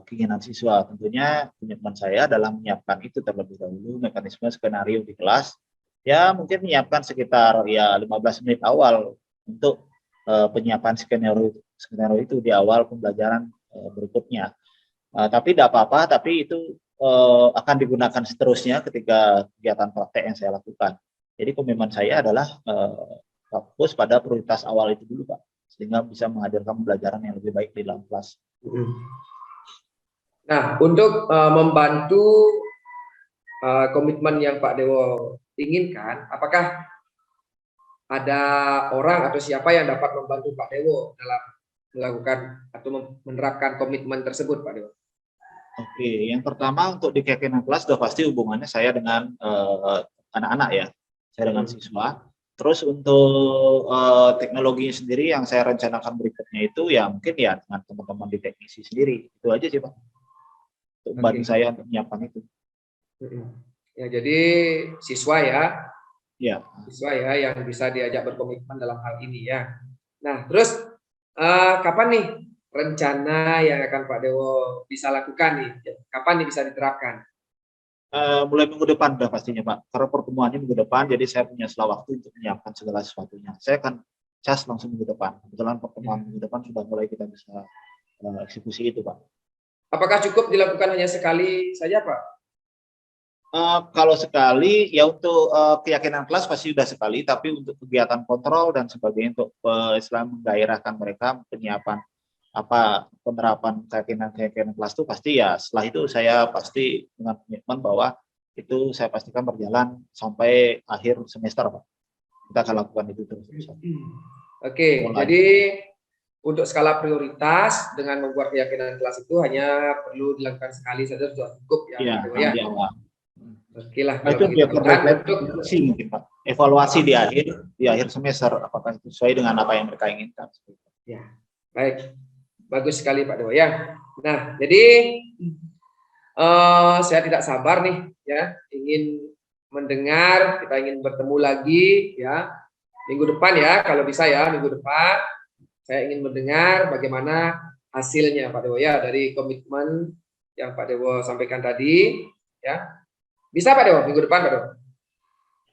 keinginan siswa. Tentunya komitmen saya dalam menyiapkan itu terlebih dahulu, mekanisme skenario di kelas, ya mungkin menyiapkan sekitar ya 15 menit awal untuk penyiapan skenario itu di awal pembelajaran berikutnya. Tapi tidak apa-apa, tapi itu akan digunakan seterusnya ketika kegiatan praktek yang saya lakukan. Jadi komitmen saya adalah fokus pada prioritas awal itu dulu, Pak, sehingga bisa menghadirkan pembelajaran yang lebih baik di dalam kelas. Nah, untuk membantu komitmen yang Pak Dewo inginkan, apakah ada orang atau siapa yang dapat membantu Pak Dewo dalam melakukan atau menerapkan komitmen tersebut, Pak Dewo? Oke, yang pertama untuk di keyakinan kelas sudah pasti hubungannya saya dengan anak-anak ya, saya dengan siswa. Terus untuk teknologi sendiri yang saya rencanakan berikutnya itu ya mungkin ya dengan teman-teman di teknisi sendiri. Itu aja sih, Pak, untuk membantu saya untuk menyiapkan itu. Ya, jadi siswa ya, siswa ya yang bisa diajak berkomitmen dalam hal ini ya. Nah, terus kapan nih rencana yang akan Pak Dewo bisa lakukan nih? Kapan nih bisa diterapkan? Mulai minggu depan udah pastinya, Pak. Karena pertemuannya minggu depan, jadi saya punya setelah waktu untuk menyiapkan segala sesuatunya. Saya akan cas langsung minggu depan. Kebetulan pertemuan minggu depan sudah mulai kita bisa eksekusi itu, Pak. Apakah cukup dilakukan hanya sekali saja, Pak? Kalau sekali, ya untuk keyakinan kelas pasti sudah sekali, tapi untuk kegiatan kontrol dan sebagainya untuk Islam menggairahkan mereka penyiapan penerapan keyakinan kelas itu pasti ya setelah itu saya pasti dengan komitmen bahwa itu saya pastikan berjalan sampai akhir semester, Pak. Kita akan lakukan itu terus. Oke, jadi untuk skala prioritas dengan membuat keyakinan kelas itu hanya perlu dilakukan sekali saja sudah cukup ya. Iya, di awal. Oke lah, kalau itu untuk mungkin, Pak. Evaluasi di akhir semester apakah itu sesuai dengan apa yang mereka inginkan. Ya, baik. Bagus sekali Pak Dewo ya. Nah, jadi saya tidak sabar nih ya, ingin mendengar, kita ingin bertemu lagi ya minggu depan ya, kalau bisa ya minggu depan saya ingin mendengar bagaimana hasilnya Pak Dewo ya dari komitmen yang Pak Dewo sampaikan tadi ya. Bisa Pak Dewo minggu depan, Pak Dewo?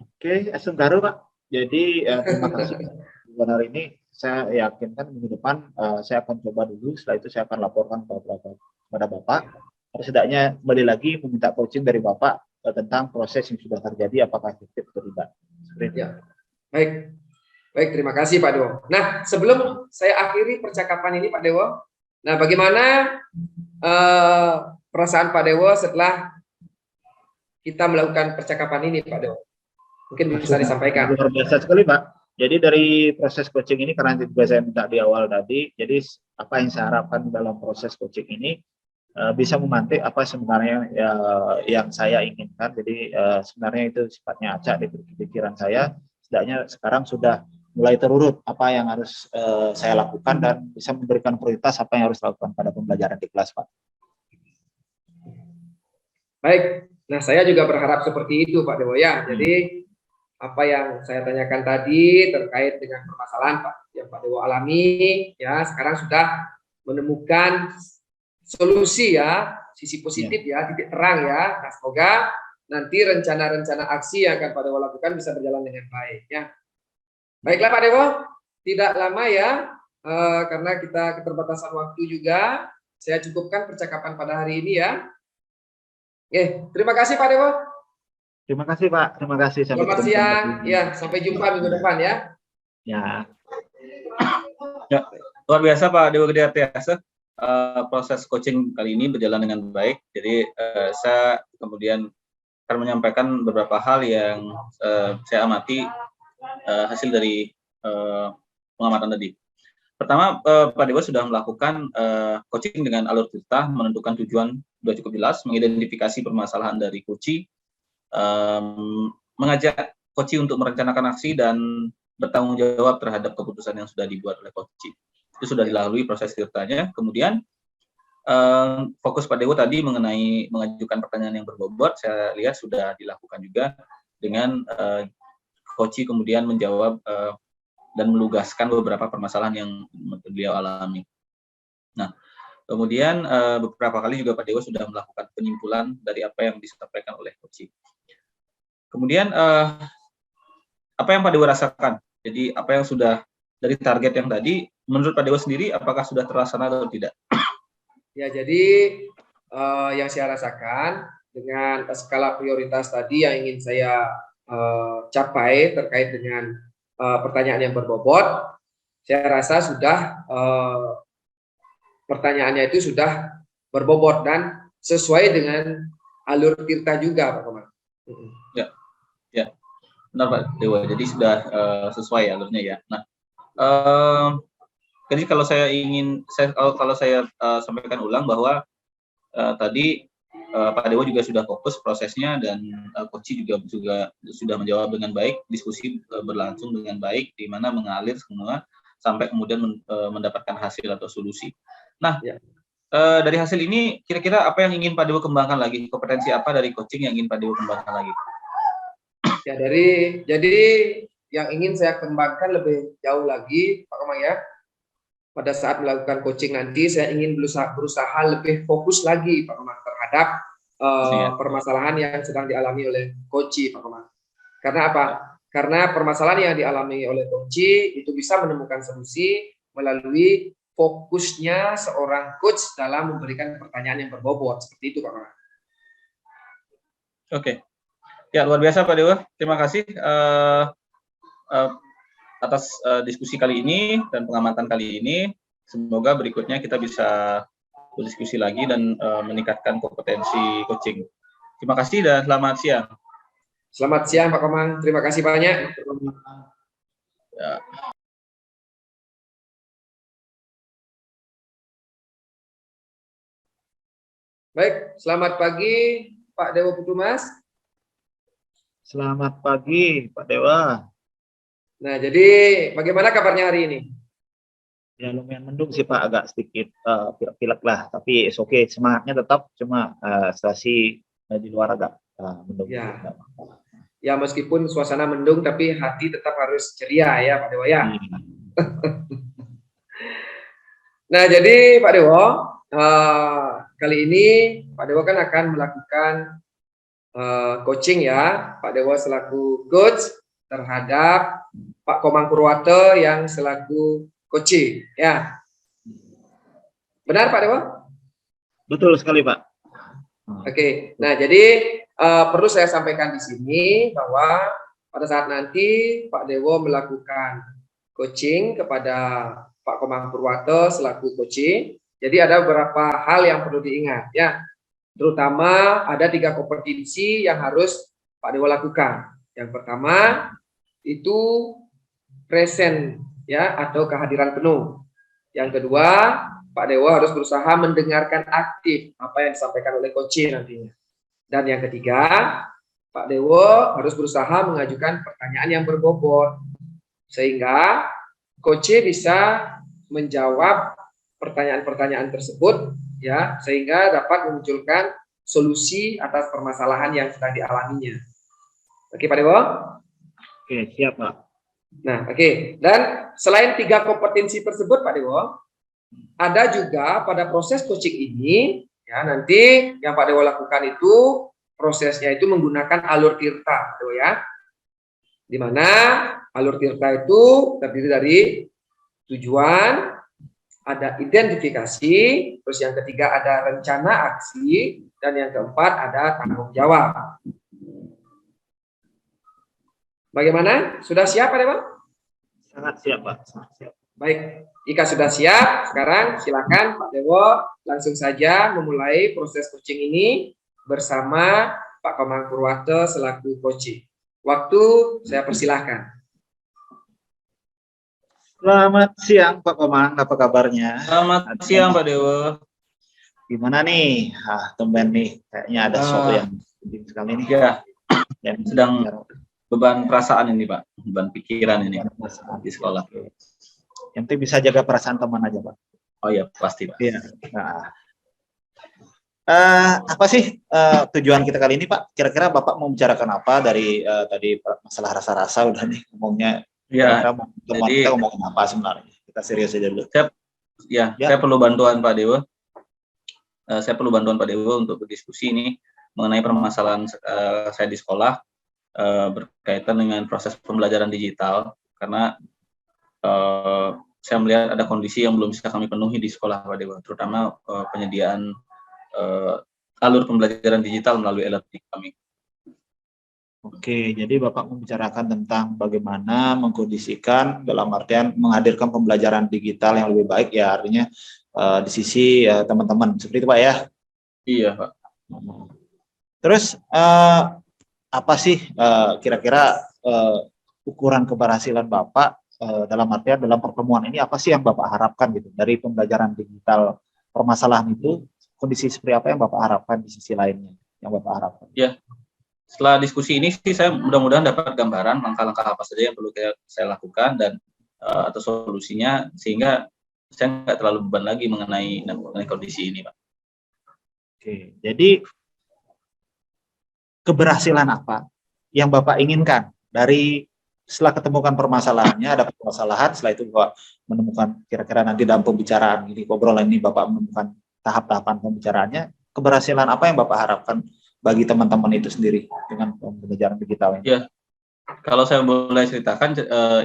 Oke, sebentar Pak. Jadi terima kasih hari ini. Saya yakin kan minggu depan saya akan coba dulu, setelah itu saya akan laporkan kepada Bapak. Setidaknya kembali lagi meminta coaching dari Bapak tentang proses yang sudah terjadi, apakah efektif atau tidak. Ya. Baik, baik, terima kasih Pak Dewo. Nah, sebelum saya akhiri percakapan ini Pak Dewo, nah bagaimana perasaan Pak Dewo setelah kita melakukan percakapan ini Pak Dewo? Mungkin bisa disampaikan. Luar biasa sekali Pak. Jadi dari proses coaching ini, karena juga saya minta di awal tadi, jadi apa yang saya harapkan dalam proses coaching ini, bisa memantik apa sebenarnya yang saya inginkan. Jadi sebenarnya itu sifatnya acak di pikiran saya. Setidaknya sekarang sudah mulai terurut apa yang harus saya lakukan dan bisa memberikan prioritas apa yang harus dilakukan pada pembelajaran di kelas, Pak. Baik, nah saya juga berharap seperti itu Pak Dewo ya. Jadi apa yang saya tanyakan tadi terkait dengan permasalahan Pak yang Pak Dewo alami ya, sekarang sudah menemukan solusi ya, sisi positif ya, titik terang ya. Nah, semoga nanti rencana-rencana aksi yang akan Pak Dewo lakukan bisa berjalan dengan baik ya. Baiklah Pak Dewo, tidak lama ya, karena kita keterbatasan waktu juga, saya cukupkan percakapan pada hari ini ya. Oke, terima kasih Pak Dewo. Terima kasih Pak, terima kasih. Selamat siang, ya sampai jumpa minggu depan ya. Ya. Ya, luar biasa Pak Dewa Gede Artiasa. Proses coaching kali ini berjalan dengan baik. Jadi saya kemudian akan menyampaikan beberapa hal yang saya amati hasil dari pengamatan tadi. Pertama, Pak Dewa sudah melakukan coaching dengan alur cerita, menentukan tujuan sudah cukup jelas, mengidentifikasi permasalahan dari coach, mengajak coach untuk merencanakan aksi dan bertanggung jawab terhadap keputusan yang sudah dibuat oleh coach. Itu sudah dilalui proses ceritanya. Kemudian fokus Pak Dewo tadi mengenai mengajukan pertanyaan yang berbobot, saya lihat sudah dilakukan juga dengan coach kemudian menjawab dan melugaskan beberapa permasalahan yang beliau alami. Nah, kemudian beberapa kali juga Pak Dewo sudah melakukan penyimpulan dari apa yang disampaikan oleh coach. Kemudian apa yang Pak Dewo rasakan? Jadi apa yang sudah dari target yang tadi, menurut Pak Dewo sendiri, apakah sudah terlaksana atau tidak? Ya, jadi yang saya rasakan dengan skala prioritas tadi yang ingin saya capai terkait dengan pertanyaan yang berbobot, saya rasa sudah pertanyaannya itu sudah berbobot dan sesuai dengan alur tirta juga, Pak Komar. Ya, benar Pak Dewa. Jadi sudah sesuai alurnya ya. Nah, jadi kalau saya sampaikan ulang bahwa tadi Pak Dewa juga sudah fokus prosesnya dan coach juga sudah menjawab dengan baik, diskusi berlangsung dengan baik, di mana mengalir semua sampai kemudian mendapatkan hasil atau solusi. Nah, dari hasil ini kira-kira apa yang ingin Pak Dewa kembangkan lagi? Kompetensi apa dari coaching yang ingin Pak Dewa kembangkan lagi? Ya, jadi yang ingin saya kembangkan lebih jauh lagi, Pak Komang ya. Pada saat melakukan coaching nanti, saya ingin berusaha lebih fokus lagi, Pak Komang, terhadap permasalahan yang sedang dialami oleh coach, Pak Komang. Karena apa? Karena permasalahan yang dialami oleh coach itu bisa menemukan solusi melalui fokusnya seorang coach dalam memberikan pertanyaan yang berbobot. Seperti itu, Pak Komang. Oke. Ya, luar biasa Pak Dewa. Terima kasih atas diskusi kali ini dan pengamatan kali ini. Semoga berikutnya kita bisa berdiskusi lagi dan meningkatkan kompetensi coaching. Terima kasih dan selamat siang. Selamat siang Pak Komang. Terima kasih banyak. Ya. Baik, selamat pagi Pak Dewa Putumas. Selamat pagi Pak Dewa. Nah, jadi bagaimana kabarnya hari ini? Ya lumayan mendung sih Pak, agak sedikit pilek-pilek lah, tapi oke, semangatnya tetap, cuma situasi di luar agak mendung. Ya. Ya, meskipun suasana mendung, tapi hati tetap harus ceria ya Pak Dewa ya. Nah, jadi Pak Dewa, kali ini Pak Dewa kan akan melakukan coaching ya, Pak Dewa selaku coach terhadap Pak Komang Purwato yang selaku coaching ya. Benar Pak Dewa? Betul sekali Pak. Oke, nah jadi perlu saya sampaikan di sini bahwa pada saat nanti Pak Dewo melakukan coaching kepada Pak Komang Purwato selaku coaching, jadi ada beberapa hal yang perlu diingat ya. Terutama ada 3 kompetensi yang harus Pak Dewo lakukan. Yang pertama itu present ya atau kehadiran penuh. Yang kedua, Pak Dewo harus berusaha mendengarkan aktif apa yang disampaikan oleh coach nantinya. Dan yang ketiga, Pak Dewo harus berusaha mengajukan pertanyaan yang berbobot sehingga coach bisa menjawab pertanyaan-pertanyaan tersebut ya, sehingga dapat memunculkan solusi atas permasalahan yang sedang dialaminya. Oke Pak Dewo? Oke, siap Pak. Nah, oke. Dan selain 3 kompetensi tersebut Pak Dewo, ada juga pada proses coaching ini ya, nanti yang Pak Dewo lakukan itu prosesnya itu menggunakan alur tirta, Pak Dewo ya. Di mana alur tirta itu terdiri dari tujuan, ada identifikasi, terus yang ketiga ada rencana aksi, dan yang keempat ada tanggung jawab. Bagaimana? Sudah siap Pak Dewo? Sangat siap Pak, sangat siap. Baik, jika sudah siap, sekarang silakan Pak Dewo langsung saja memulai proses coaching ini bersama Pak Komang Purwato selaku coach. Waktu saya persilahkan. Selamat siang Pak Komang, apa kabarnya? Selamat siang Pak Dewo. Gimana nih? Tumben nih, kayaknya ada sesuatu yang penting sekali nih. Ya, yang sedang beban perasaan ini Pak, beban pikiran ini di sekolah. Yang penting bisa jaga perasaan teman aja Pak. Oh ya, pasti Pak. Iya. Nah, apa sih tujuan kita kali ini Pak? Kira-kira Bapak mau bicarakan apa dari tadi masalah rasa-rasa udah nih ngomongnya. Ya, Teman kita ngomongin apa sebenarnya? Kita serius aja dulu. Saya perlu bantuan Pak Dewo. Saya perlu bantuan Pak Dewo untuk berdiskusi ini mengenai permasalahan saya di sekolah berkaitan dengan proses pembelajaran digital, karena saya melihat ada kondisi yang belum bisa kami penuhi di sekolah Pak Dewo, terutama penyediaan alur pembelajaran digital melalui e-learning kami. Oke, jadi Bapak membicarakan tentang bagaimana mengkondisikan dalam artian menghadirkan pembelajaran digital yang lebih baik ya, artinya di sisi teman-teman, seperti itu Pak ya? Iya Pak. Terus apa sih kira-kira ukuran keberhasilan Bapak dalam artian dalam pertemuan ini, apa sih yang Bapak harapkan gitu dari pembelajaran digital, permasalahan itu, kondisi seperti apa yang Bapak harapkan di sisi lainnya yang Bapak harapkan? Ya. Setelah diskusi ini sih saya mudah-mudahan dapat gambaran langkah-langkah apa saja yang perlu saya lakukan dan atau solusinya, sehingga saya nggak terlalu beban lagi mengenai kondisi ini Pak. Oke, jadi keberhasilan apa yang Bapak inginkan dari setelah ketemukan permasalahannya, ada permasalahan, setelah itu Bapak menemukan kira-kira nanti dalam pembicaraan ini, obrolan ini Bapak menemukan tahap-tahapan pembicaraannya, keberhasilan apa yang Bapak harapkan bagi teman-teman itu sendiri dengan pembelajaran digital ini? Ya, kalau saya boleh ceritakan,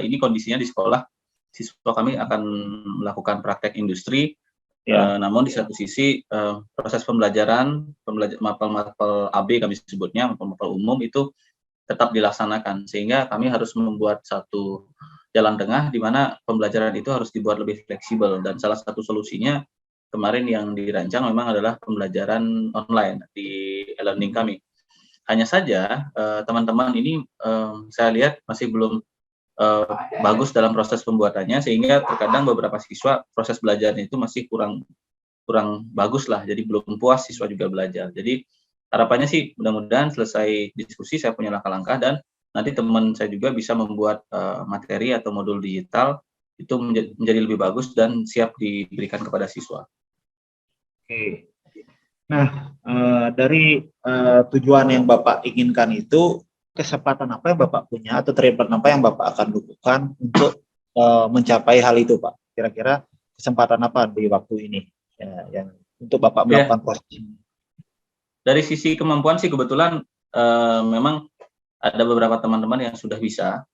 ini kondisinya di sekolah, siswa kami akan melakukan praktek industri, ya. Namun di satu sisi proses pembelajaran mapel AB kami sebutnya, mapel umum itu tetap dilaksanakan, sehingga kami harus membuat satu jalan tengah di mana pembelajaran itu harus dibuat lebih fleksibel, dan salah satu solusinya kemarin yang dirancang memang adalah pembelajaran online di e-learning kami. Hanya saja teman-teman ini saya lihat masih belum bagus dalam proses pembuatannya, sehingga terkadang beberapa siswa proses belajarnya itu masih kurang bagus lah, jadi belum puas siswa juga belajar. Jadi harapannya sih mudah-mudahan selesai diskusi saya punya langkah-langkah, dan nanti teman saya juga bisa membuat materi atau modul digital itu menjadi lebih bagus dan siap diberikan kepada siswa. Oke. Nah, dari tujuan yang Bapak inginkan itu, kesempatan apa yang Bapak punya atau treatment apa yang Bapak akan lakukan untuk mencapai hal itu, Pak? Kira-kira kesempatan apa di waktu ini yang untuk Bapak melakukan proses ini? Dari sisi kemampuan sih kebetulan memang ada beberapa teman-teman yang sudah bisa,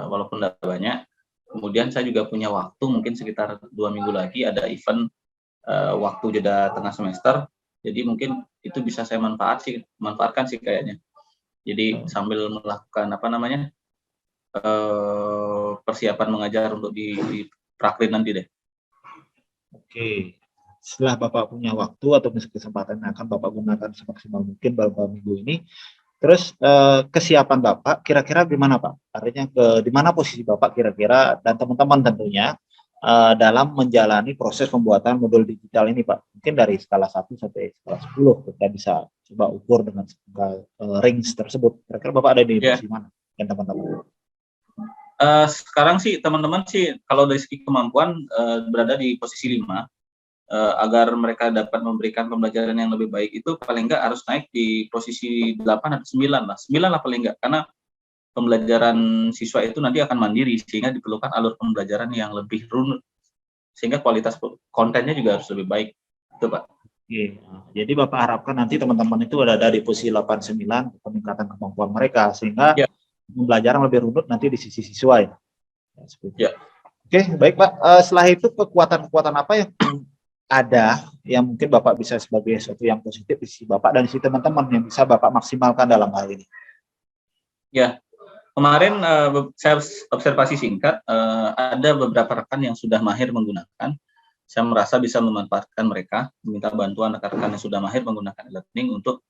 walaupun tidak banyak. Kemudian saya juga punya waktu, mungkin sekitar 2 minggu lagi ada event waktu jeda tengah semester, jadi mungkin itu bisa saya manfaatkan sih kayaknya. Jadi sambil melakukan persiapan mengajar untuk di prakrin nanti deh. Oke, setelah Bapak punya waktu atau kesempatan yang akan Bapak gunakan semaksimal mungkin beberapa minggu ini, terus kesiapan Bapak kira-kira gimana Pak? Artinya di mana posisi Bapak kira-kira dan teman-teman tentunya dalam menjalani proses pembuatan modul digital ini, Pak? Mungkin dari skala 1 sampai skala 10 kita bisa coba ukur dengan range tersebut. Kira-kira Bapak ada di posisi mana dan teman-teman? Sekarang sih teman-teman sih kalau dari segi kemampuan berada di posisi 5. Agar mereka dapat memberikan pembelajaran yang lebih baik itu paling enggak harus naik di posisi 8 atau 9 lah. 9 lah paling enggak, karena pembelajaran siswa itu nanti akan mandiri sehingga diperlukan alur pembelajaran yang lebih runut sehingga kualitas kontennya juga harus lebih baik. Itu, Pak. Oke. Jadi Bapak harapkan nanti teman-teman itu ada di posisi 8-9 peningkatan kemampuan mereka sehingga pembelajaran lebih runut nanti di sisi siswa ya. Ya. Oke, baik Pak. Setelah itu kekuatan-kekuatan apa yang ada yang mungkin Bapak bisa sebagai sesuatu yang positif di sisi Bapak dan di sisi teman-teman yang bisa Bapak maksimalkan dalam hal ini? Ya, kemarin saya observasi singkat, ada beberapa rekan yang sudah mahir menggunakan. Saya merasa bisa memanfaatkan mereka, meminta bantuan rekan-rekan yang sudah mahir menggunakan e-learning untuk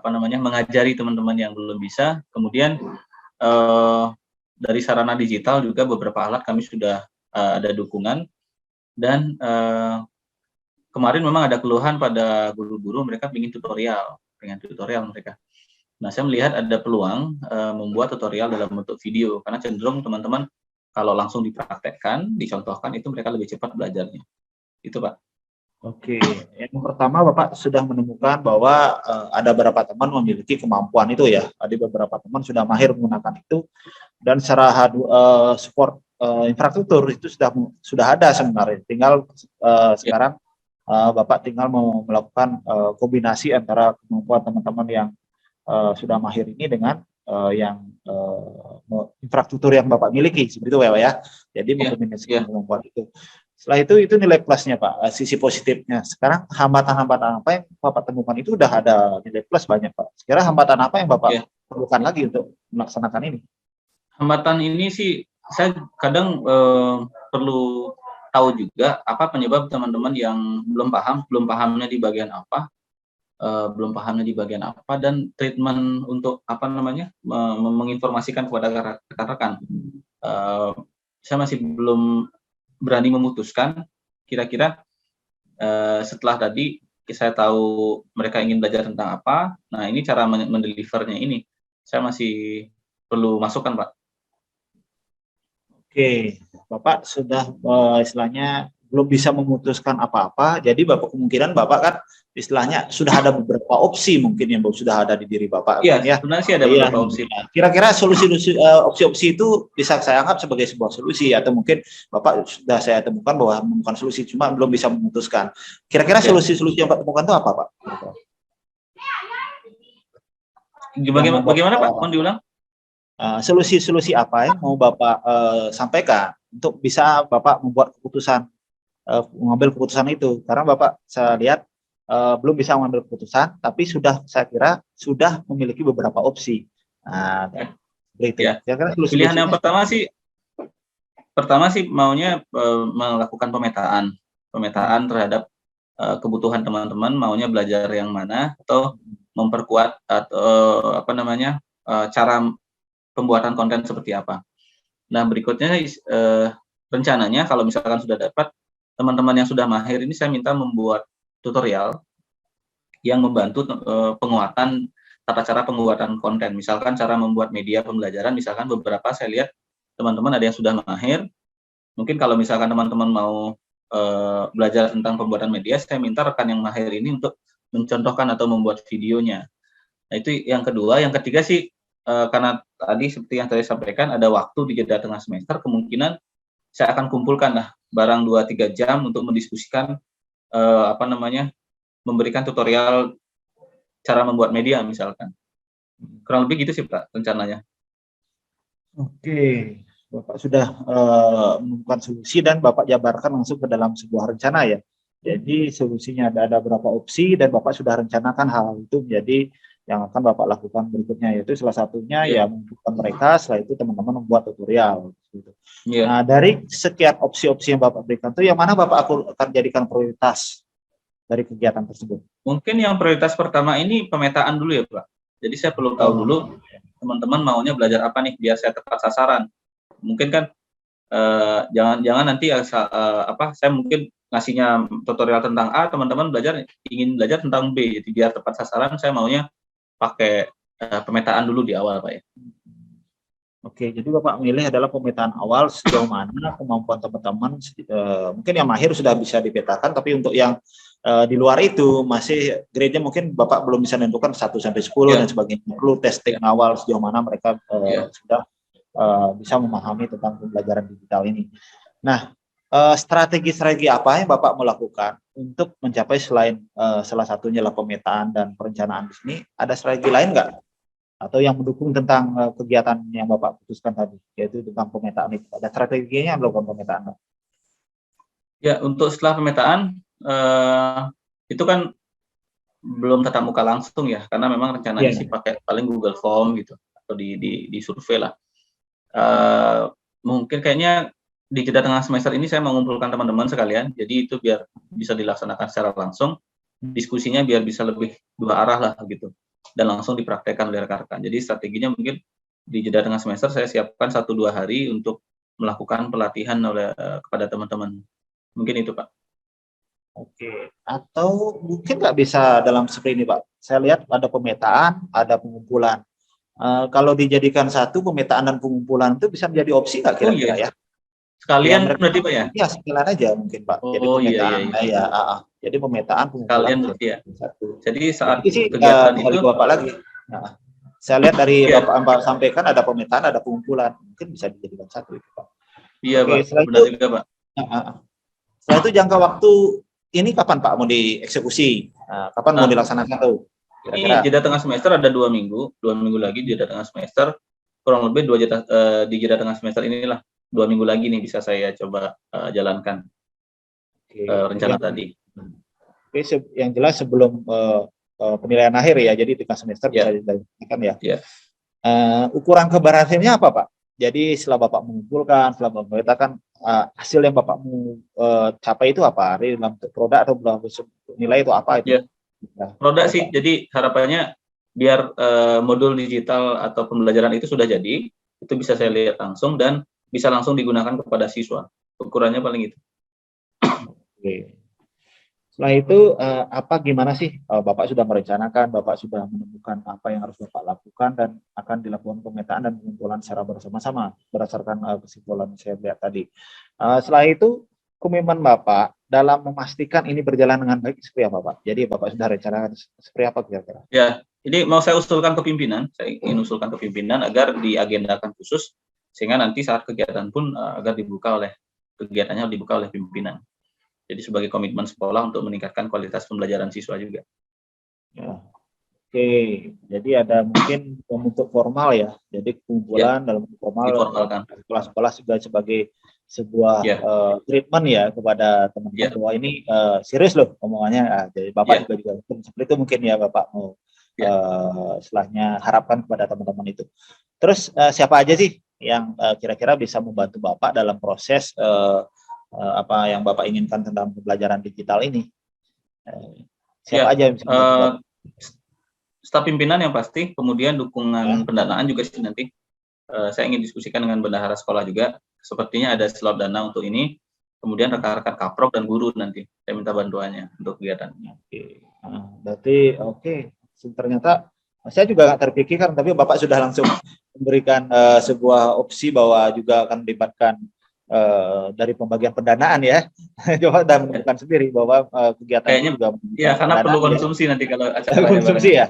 mengajari teman-teman yang belum bisa. Kemudian dari sarana digital juga beberapa alat kami sudah ada dukungan dan kemarin memang ada keluhan pada guru-guru, mereka pengen tutorial mereka. Nah, saya melihat ada peluang membuat tutorial dalam bentuk video, karena cenderung teman-teman kalau langsung dipraktekkan, dicontohkan, itu mereka lebih cepat belajarnya. Itu, Pak. Oke, yang pertama Bapak sudah menemukan bahwa ada beberapa teman memiliki kemampuan itu ya, ada beberapa teman sudah mahir menggunakan itu, dan secara support infrastruktur itu sudah ada sebenarnya, tinggal sekarang Bapak tinggal mau melakukan kombinasi antara kemampuan teman-teman yang sudah mahir ini dengan yang infrastruktur yang Bapak miliki, seperti itu ya. Jadi mengkombinasikan kemampuan itu. Setelah itu nilai plusnya Pak, sisi positifnya. Sekarang hambatan-hambatan apa yang Bapak temukan itu udah ada nilai plus banyak Pak. Sekarang hambatan apa yang Bapak perlukan lagi untuk melaksanakan ini? Hambatan ini sih saya kadang perlu tahu juga apa penyebab teman-teman yang belum pahamnya di bagian apa, dan treatment untuk menginformasikan kepada rekan-rekan. Saya masih belum berani memutuskan kira-kira setelah tadi saya tahu mereka ingin belajar tentang apa. Nah, ini cara mendelivernya ini saya masih perlu masukan, Pak. Oke, Bapak sudah istilahnya belum bisa memutuskan apa-apa, jadi Bapak kemungkinan Bapak kan istilahnya sudah ada beberapa opsi mungkin yang sudah ada di diri Bapak. Iya, ya. Sebenarnya sih ada beberapa opsi. Kira-kira opsi-opsi itu bisa saya anggap sebagai sebuah solusi, atau mungkin Bapak sudah saya temukan bahwa menemukan solusi, cuma belum bisa memutuskan. Kira-kira solusi-solusi yang Bapak temukan itu apa, Pak? Bagaimana Pak? Mohon diulang. Solusi-solusi apa yang mau Bapak sampaikan untuk bisa Bapak membuat keputusan, mengambil keputusan itu, karena Bapak saya lihat belum bisa mengambil keputusan, tapi saya kira sudah memiliki beberapa opsi. Nah, pilihan yang pertama sih maunya melakukan pemetaan terhadap kebutuhan teman-teman, maunya belajar yang mana, atau memperkuat atau cara pembuatan konten seperti apa. Nah, berikutnya rencananya kalau misalkan sudah dapat, teman-teman yang sudah mahir ini saya minta membuat tutorial yang membantu penguatan tata cara pembuatan konten. Misalkan cara membuat media pembelajaran, misalkan beberapa saya lihat teman-teman ada yang sudah mahir. Mungkin kalau misalkan teman-teman mau belajar tentang pembuatan media, saya minta rekan yang mahir ini untuk mencontohkan atau membuat videonya. Nah, itu yang kedua. Yang ketiga sih, karena tadi seperti yang saya sampaikan, ada waktu di jeda tengah semester, kemungkinan saya akan kumpulkan barang 2-3 jam untuk mendiskusikan memberikan tutorial cara membuat media misalkan. Kurang lebih gitu sih Pak rencananya. Oke, Bapak sudah menemukan solusi dan Bapak jabarkan langsung ke dalam sebuah rencana ya. Jadi solusinya ada beberapa opsi dan Bapak sudah rencanakan hal itu menjadi yang akan Bapak lakukan berikutnya, yaitu salah satunya ya mengumpulkan mereka, setelah itu teman-teman membuat tutorial. Gitu. Nah, dari sekian opsi-opsi yang Bapak berikan itu, yang mana Bapak akan jadikan prioritas dari kegiatan tersebut? Mungkin yang prioritas pertama ini pemetaan dulu ya Pak. Jadi saya perlu tahu dulu teman-teman maunya belajar apa nih biar saya tepat sasaran. Mungkin kan jangan nanti saya mungkin ngasihnya tutorial tentang A, teman-teman ingin belajar tentang B, jadi biar tepat sasaran saya maunya pakai pemetaan dulu di awal, Pak ya. Oke, jadi Bapak milih adalah pemetaan awal sejauh mana kemampuan teman-teman, mungkin yang mahir sudah bisa dipetakan, tapi untuk yang di luar itu masih grade-nya mungkin Bapak belum bisa menentukan 1 sampai 10 dan sebagainya. Perlu testing awal sejauh mana mereka sudah bisa memahami tentang pembelajaran digital ini. Nah, strategi-strategi apa yang Bapak melakukan untuk mencapai selain salah satunya adalah pemetaan dan perencanaan di sini, ada strategi lain nggak? Atau yang mendukung tentang kegiatan yang Bapak putuskan tadi, yaitu tentang pemetaan itu. Ada strateginya melakukan pemetaan? Ya, untuk setelah pemetaan, itu kan belum tatap muka langsung ya, karena memang rencananya sih pakai paling Google Form gitu, atau di survei lah. Mungkin kayaknya di jeda tengah semester ini saya mengumpulkan teman-teman sekalian, jadi itu biar bisa dilaksanakan secara langsung, diskusinya biar bisa lebih dua arah lah gitu, dan langsung dipraktekkan oleh rekan-rekan. Jadi strateginya mungkin di jeda tengah semester saya siapkan 1-2 hari untuk melakukan pelatihan kepada teman-teman. Mungkin itu, Pak. Oke, atau mungkin nggak bisa dalam seperti ini, Pak. Saya lihat ada pemetaan, ada pengumpulan. Kalau dijadikan satu, pemetaan dan pengumpulan itu bisa menjadi opsi nggak kira-kira ya? Sekalian berarti, Pak ya? Iya, sekalian aja mungkin, Pak. Jadi pemetaan, jadi pemetaan, pengumpulan berarti ya. Satu. Jadi saat kegiatan itu Bapak lagi. Nah, saya lihat dari Bapak sampaikan ada pemetaan, ada pengumpulan. Mungkin bisa dijadikan satu itu, Pak. Iya, Pak. Benar juga, Pak. Setelah itu jangka waktu ini kapan Pak mau dieksekusi? Kapan mau dilaksanakan tuh? Ini jeda tengah semester ada 2 minggu, 2 minggu lagi jeda tengah semester, kurang lebih di jeda tengah semester inilah 2 minggu lagi nih bisa saya coba jalankan rencana tadi. Oke, yang jelas sebelum penilaian akhir ya, jadi tengah semester bisa dilakukan ya. Ukuran keberhasilannya apa Pak? Jadi setelah Bapak mengumpulkan, setelah Bapak memetakan hasil yang Bapak mau capai itu apa? Dalam produk atau dalam nilai itu apa itu? Produk sih, jadi harapannya biar modul digital atau pembelajaran itu sudah jadi, itu bisa saya lihat langsung dan bisa langsung digunakan kepada siswa. Ukurannya paling itu. Oke. Setelah itu gimana sih Bapak sudah merencanakan, Bapak sudah menemukan apa yang harus Bapak lakukan dan akan dilakukan pemetaan dan pengumpulan secara bersama-sama berdasarkan kesimpulan saya lihat tadi. Setelah itu komitmen Bapak dalam memastikan ini berjalan dengan baik seperti apa Pak? Jadi Bapak sudah rencanakan seperti apa kira-kira? Ya, ini mau saya usulkan ke pimpinan, saya ingin usulkan ke pimpinan agar diagendakan khusus sehingga nanti saat kegiatan pun agar kegiatannya dibuka oleh pimpinan. Jadi sebagai komitmen sekolah untuk meningkatkan kualitas pembelajaran siswa juga. Ya. Oke, jadi ada mungkin bentuk formal ya. Jadi kumpulan dalam formal sekolah-sekolah juga sebagai sebuah treatment ya kepada teman-teman bahwa ini serius loh omongannya. Jadi Bapak juga seperti itu mungkin ya Bapak mau setelahnya harapkan kepada teman-teman itu. Terus siapa aja sih yang kira-kira bisa membantu Bapak dalam proses apa yang Bapak inginkan tentang pembelajaran digital ini? Siapa aja yang bisa membantu? Staf pimpinan yang pasti, kemudian dukungan pendanaan juga sih nanti. Saya ingin diskusikan dengan bendahara sekolah juga. Sepertinya ada slot dana untuk ini. Kemudian rekan-rekan kaprok dan guru nanti. Saya minta bantuannya untuk kegiatan. Oke. Berarti ternyata saya juga nggak terpikirkan, tapi Bapak sudah langsung memberikan sebuah opsi bahwa juga akan melibatkan dari pembagian pendanaan ya. Coba sudah menemukan sendiri bahwa kegiatan kayaknya juga karena perlu konsumsi nanti kalau acara konsumsi ya.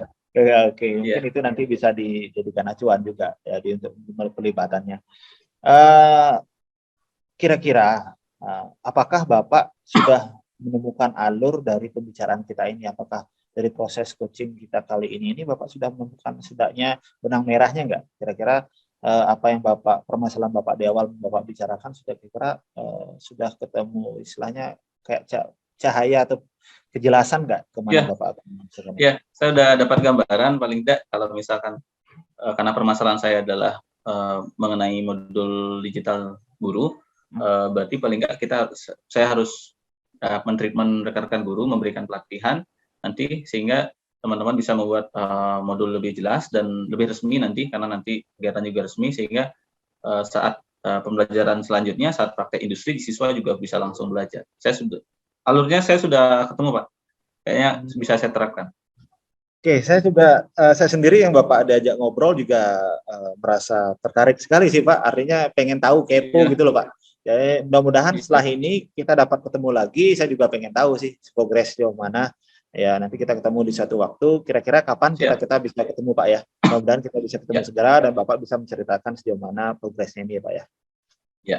Oke. Mungkin itu nanti bisa dijadikan acuan juga ya untuk pelibatannya. Kira-kira apakah Bapak sudah menemukan alur dari pembicaraan kita ini? Apakah dari proses coaching kita kali ini Bapak sudah menemukan setidaknya benang merahnya nggak? Kira-kira apa yang permasalahan Bapak di awal Bapak bicarakan sudah kira-kira sudah ketemu istilahnya kayak cahaya atau kejelasan nggak kemana Bapak? Ya, saya sudah dapat gambaran paling tidak kalau misalkan karena permasalahan saya adalah mengenai modul digital guru, berarti paling nggak saya harus men-treatment rekan-rekan guru, memberikan pelatihan nanti sehingga teman-teman bisa membuat modul lebih jelas dan lebih resmi nanti karena nanti kegiatan juga resmi sehingga saat pembelajaran selanjutnya saat praktek industri siswa juga bisa langsung belajar. Alurnya saya sudah ketemu Pak, kayaknya bisa saya terapkan. Oke, saya sendiri yang Bapak diajak ngobrol juga merasa tertarik sekali sih Pak. Artinya pengen tahu, kepo gitu loh Pak. Jadi mudah-mudahan setelah ini kita dapat ketemu lagi. Saya juga pengen tahu sih progres sejauh mana. Ya nanti kita ketemu di suatu waktu. Kira-kira kapan kita bisa ketemu Pak ya? Mudah-mudahan kita bisa ketemu segera dan Bapak bisa menceritakan sejauh mana progresnya ini ya Pak ya. Ya.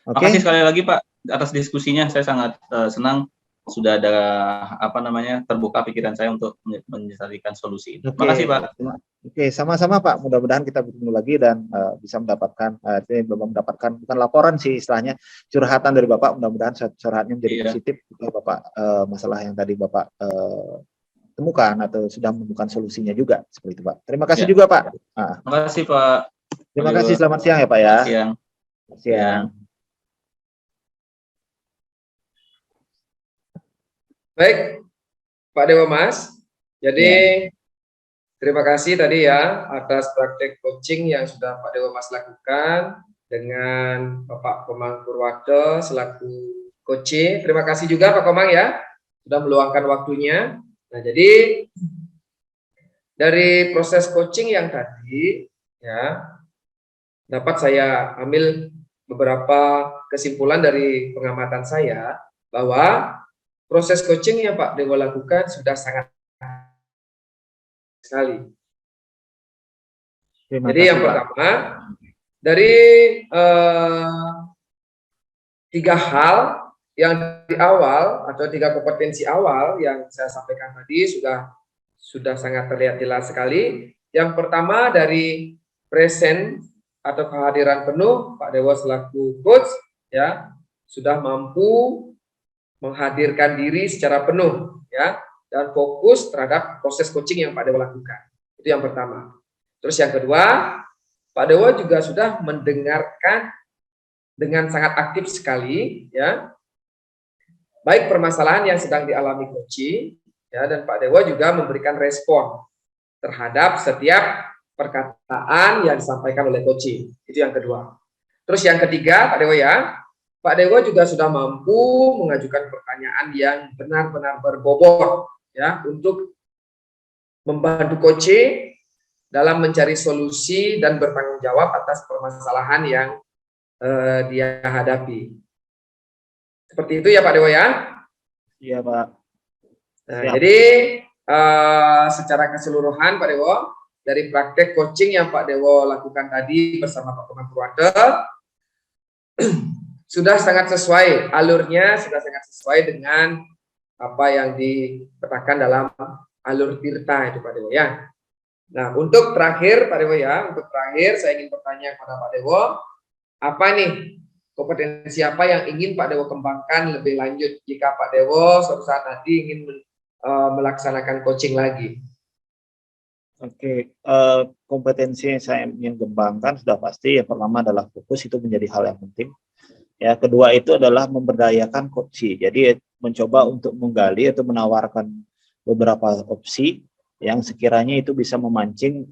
Oke. Makasih sekali lagi Pak atas diskusinya. Saya sangat senang sudah ada terbuka pikiran saya untuk mencarikan solusi ini. Terima kasih Pak. Oke, sama-sama Pak. Mudah-mudahan kita bertemu lagi dan bisa mendapatkan bukan laporan sih istilahnya, curhatan dari Bapak. Mudah-mudahan curhatnya menjadi positif Bapak, masalah yang tadi Bapak temukan atau sudah menemukan solusinya juga seperti itu Pak. Terima kasih juga Pak. Terima kasih Pak. Terima kasih. Selamat siang ya Pak ya. Selamat siang. Baik, Pak Dewa Mas. Jadi terima kasih tadi ya atas praktek coaching yang sudah Pak Dewa Mas lakukan dengan Bapak Komang Purwado selaku coach. Terima kasih juga Pak Komang ya sudah meluangkan waktunya. Nah, jadi dari proses coaching yang tadi ya dapat saya ambil beberapa kesimpulan dari pengamatan saya bahwa proses coaching yang Pak Dewa lakukan sudah sangat sekali. Jadi yang pertama, dari 3 hal yang di awal atau 3 kompetensi awal yang saya sampaikan tadi sudah sangat terlihat jelas sekali. Yang pertama dari present atau kehadiran penuh, Pak Dewa selaku coach ya sudah mampu menghadirkan diri secara penuh ya dan fokus terhadap proses coaching yang Pak Dewa lakukan. Itu yang pertama. Terus yang kedua, Pak Dewa juga sudah mendengarkan dengan sangat aktif sekali ya. Baik permasalahan yang sedang dialami coaching ya dan Pak Dewa juga memberikan respon terhadap setiap perkataan yang disampaikan oleh coaching. Itu yang kedua. Terus yang ketiga, Pak Dewa ya, Pak Dewa juga sudah mampu mengajukan pertanyaan yang benar-benar berbobot ya untuk membantu coaching dalam mencari solusi dan bertanggung jawab atas permasalahan yang dia hadapi. Seperti itu ya Pak Dewa ya? Iya Pak. Nah, jadi secara keseluruhan Pak Dewa dari praktek coaching yang Pak Dewa lakukan tadi bersama Pak Komang Purwado sudah sangat sesuai, alurnya sudah sangat sesuai dengan apa yang dipetakan dalam alur Tirta itu Pak Dewa ya. Nah untuk terakhir Pak Dewa ya, saya ingin bertanya kepada Pak Dewa, apa nih kompetensi apa yang ingin Pak Dewa kembangkan lebih lanjut jika Pak Dewa suatu saat nanti ingin melaksanakan coaching lagi? Oke, kompetensi yang saya ingin kembangkan sudah pasti yang pertama adalah fokus, itu menjadi hal yang penting. Ya, kedua itu adalah memberdayakan coaching. Jadi mencoba untuk menggali atau menawarkan beberapa opsi yang sekiranya itu bisa memancing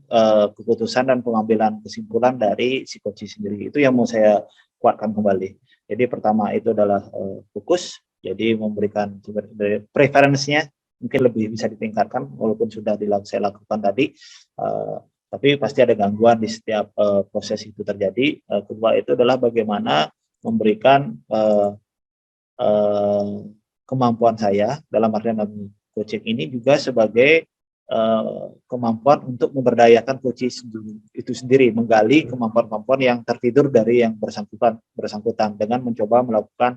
keputusan dan pengambilan kesimpulan dari si coaching sendiri. Itu yang mau saya kuatkan kembali. Jadi pertama itu adalah fokus. Jadi memberikan preferensinya mungkin lebih bisa ditingkatkan walaupun sudah saya lakukan tadi. Tapi pasti ada gangguan di setiap proses itu terjadi. Kedua itu adalah bagaimana memberikan kemampuan saya dalam artian coaching ini juga sebagai kemampuan untuk memberdayakan coaching itu sendiri, menggali kemampuan-kemampuan yang tertidur dari yang bersangkutan dengan mencoba melakukan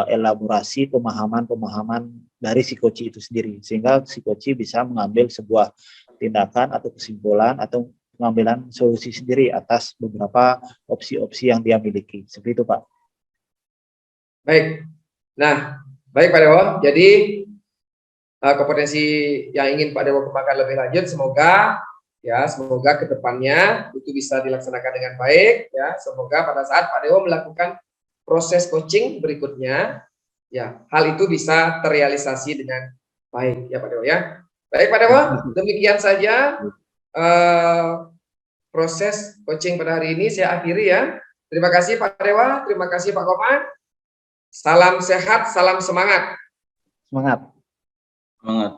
elaborasi pemahaman dari si coaching itu sendiri, sehingga si coaching bisa mengambil sebuah tindakan atau kesimpulan atau pengambilan solusi sendiri atas beberapa opsi-opsi yang dia miliki. Seperti itu, Pak. Baik. Nah, baik Pak Dewa. Jadi kompetensi yang ingin Pak Dewa kembangkan lebih lanjut, semoga ke depannya itu bisa dilaksanakan dengan baik ya. Semoga pada saat Pak Dewa melakukan proses coaching berikutnya ya, hal itu bisa terrealisasi dengan baik ya Pak Dewa ya. Baik Pak Dewa, demikian saja proses coaching pada hari ini saya akhiri ya. Terima kasih Pak Dewa, terima kasih Pak Komar. Salam sehat, salam semangat. Semangat. Semangat.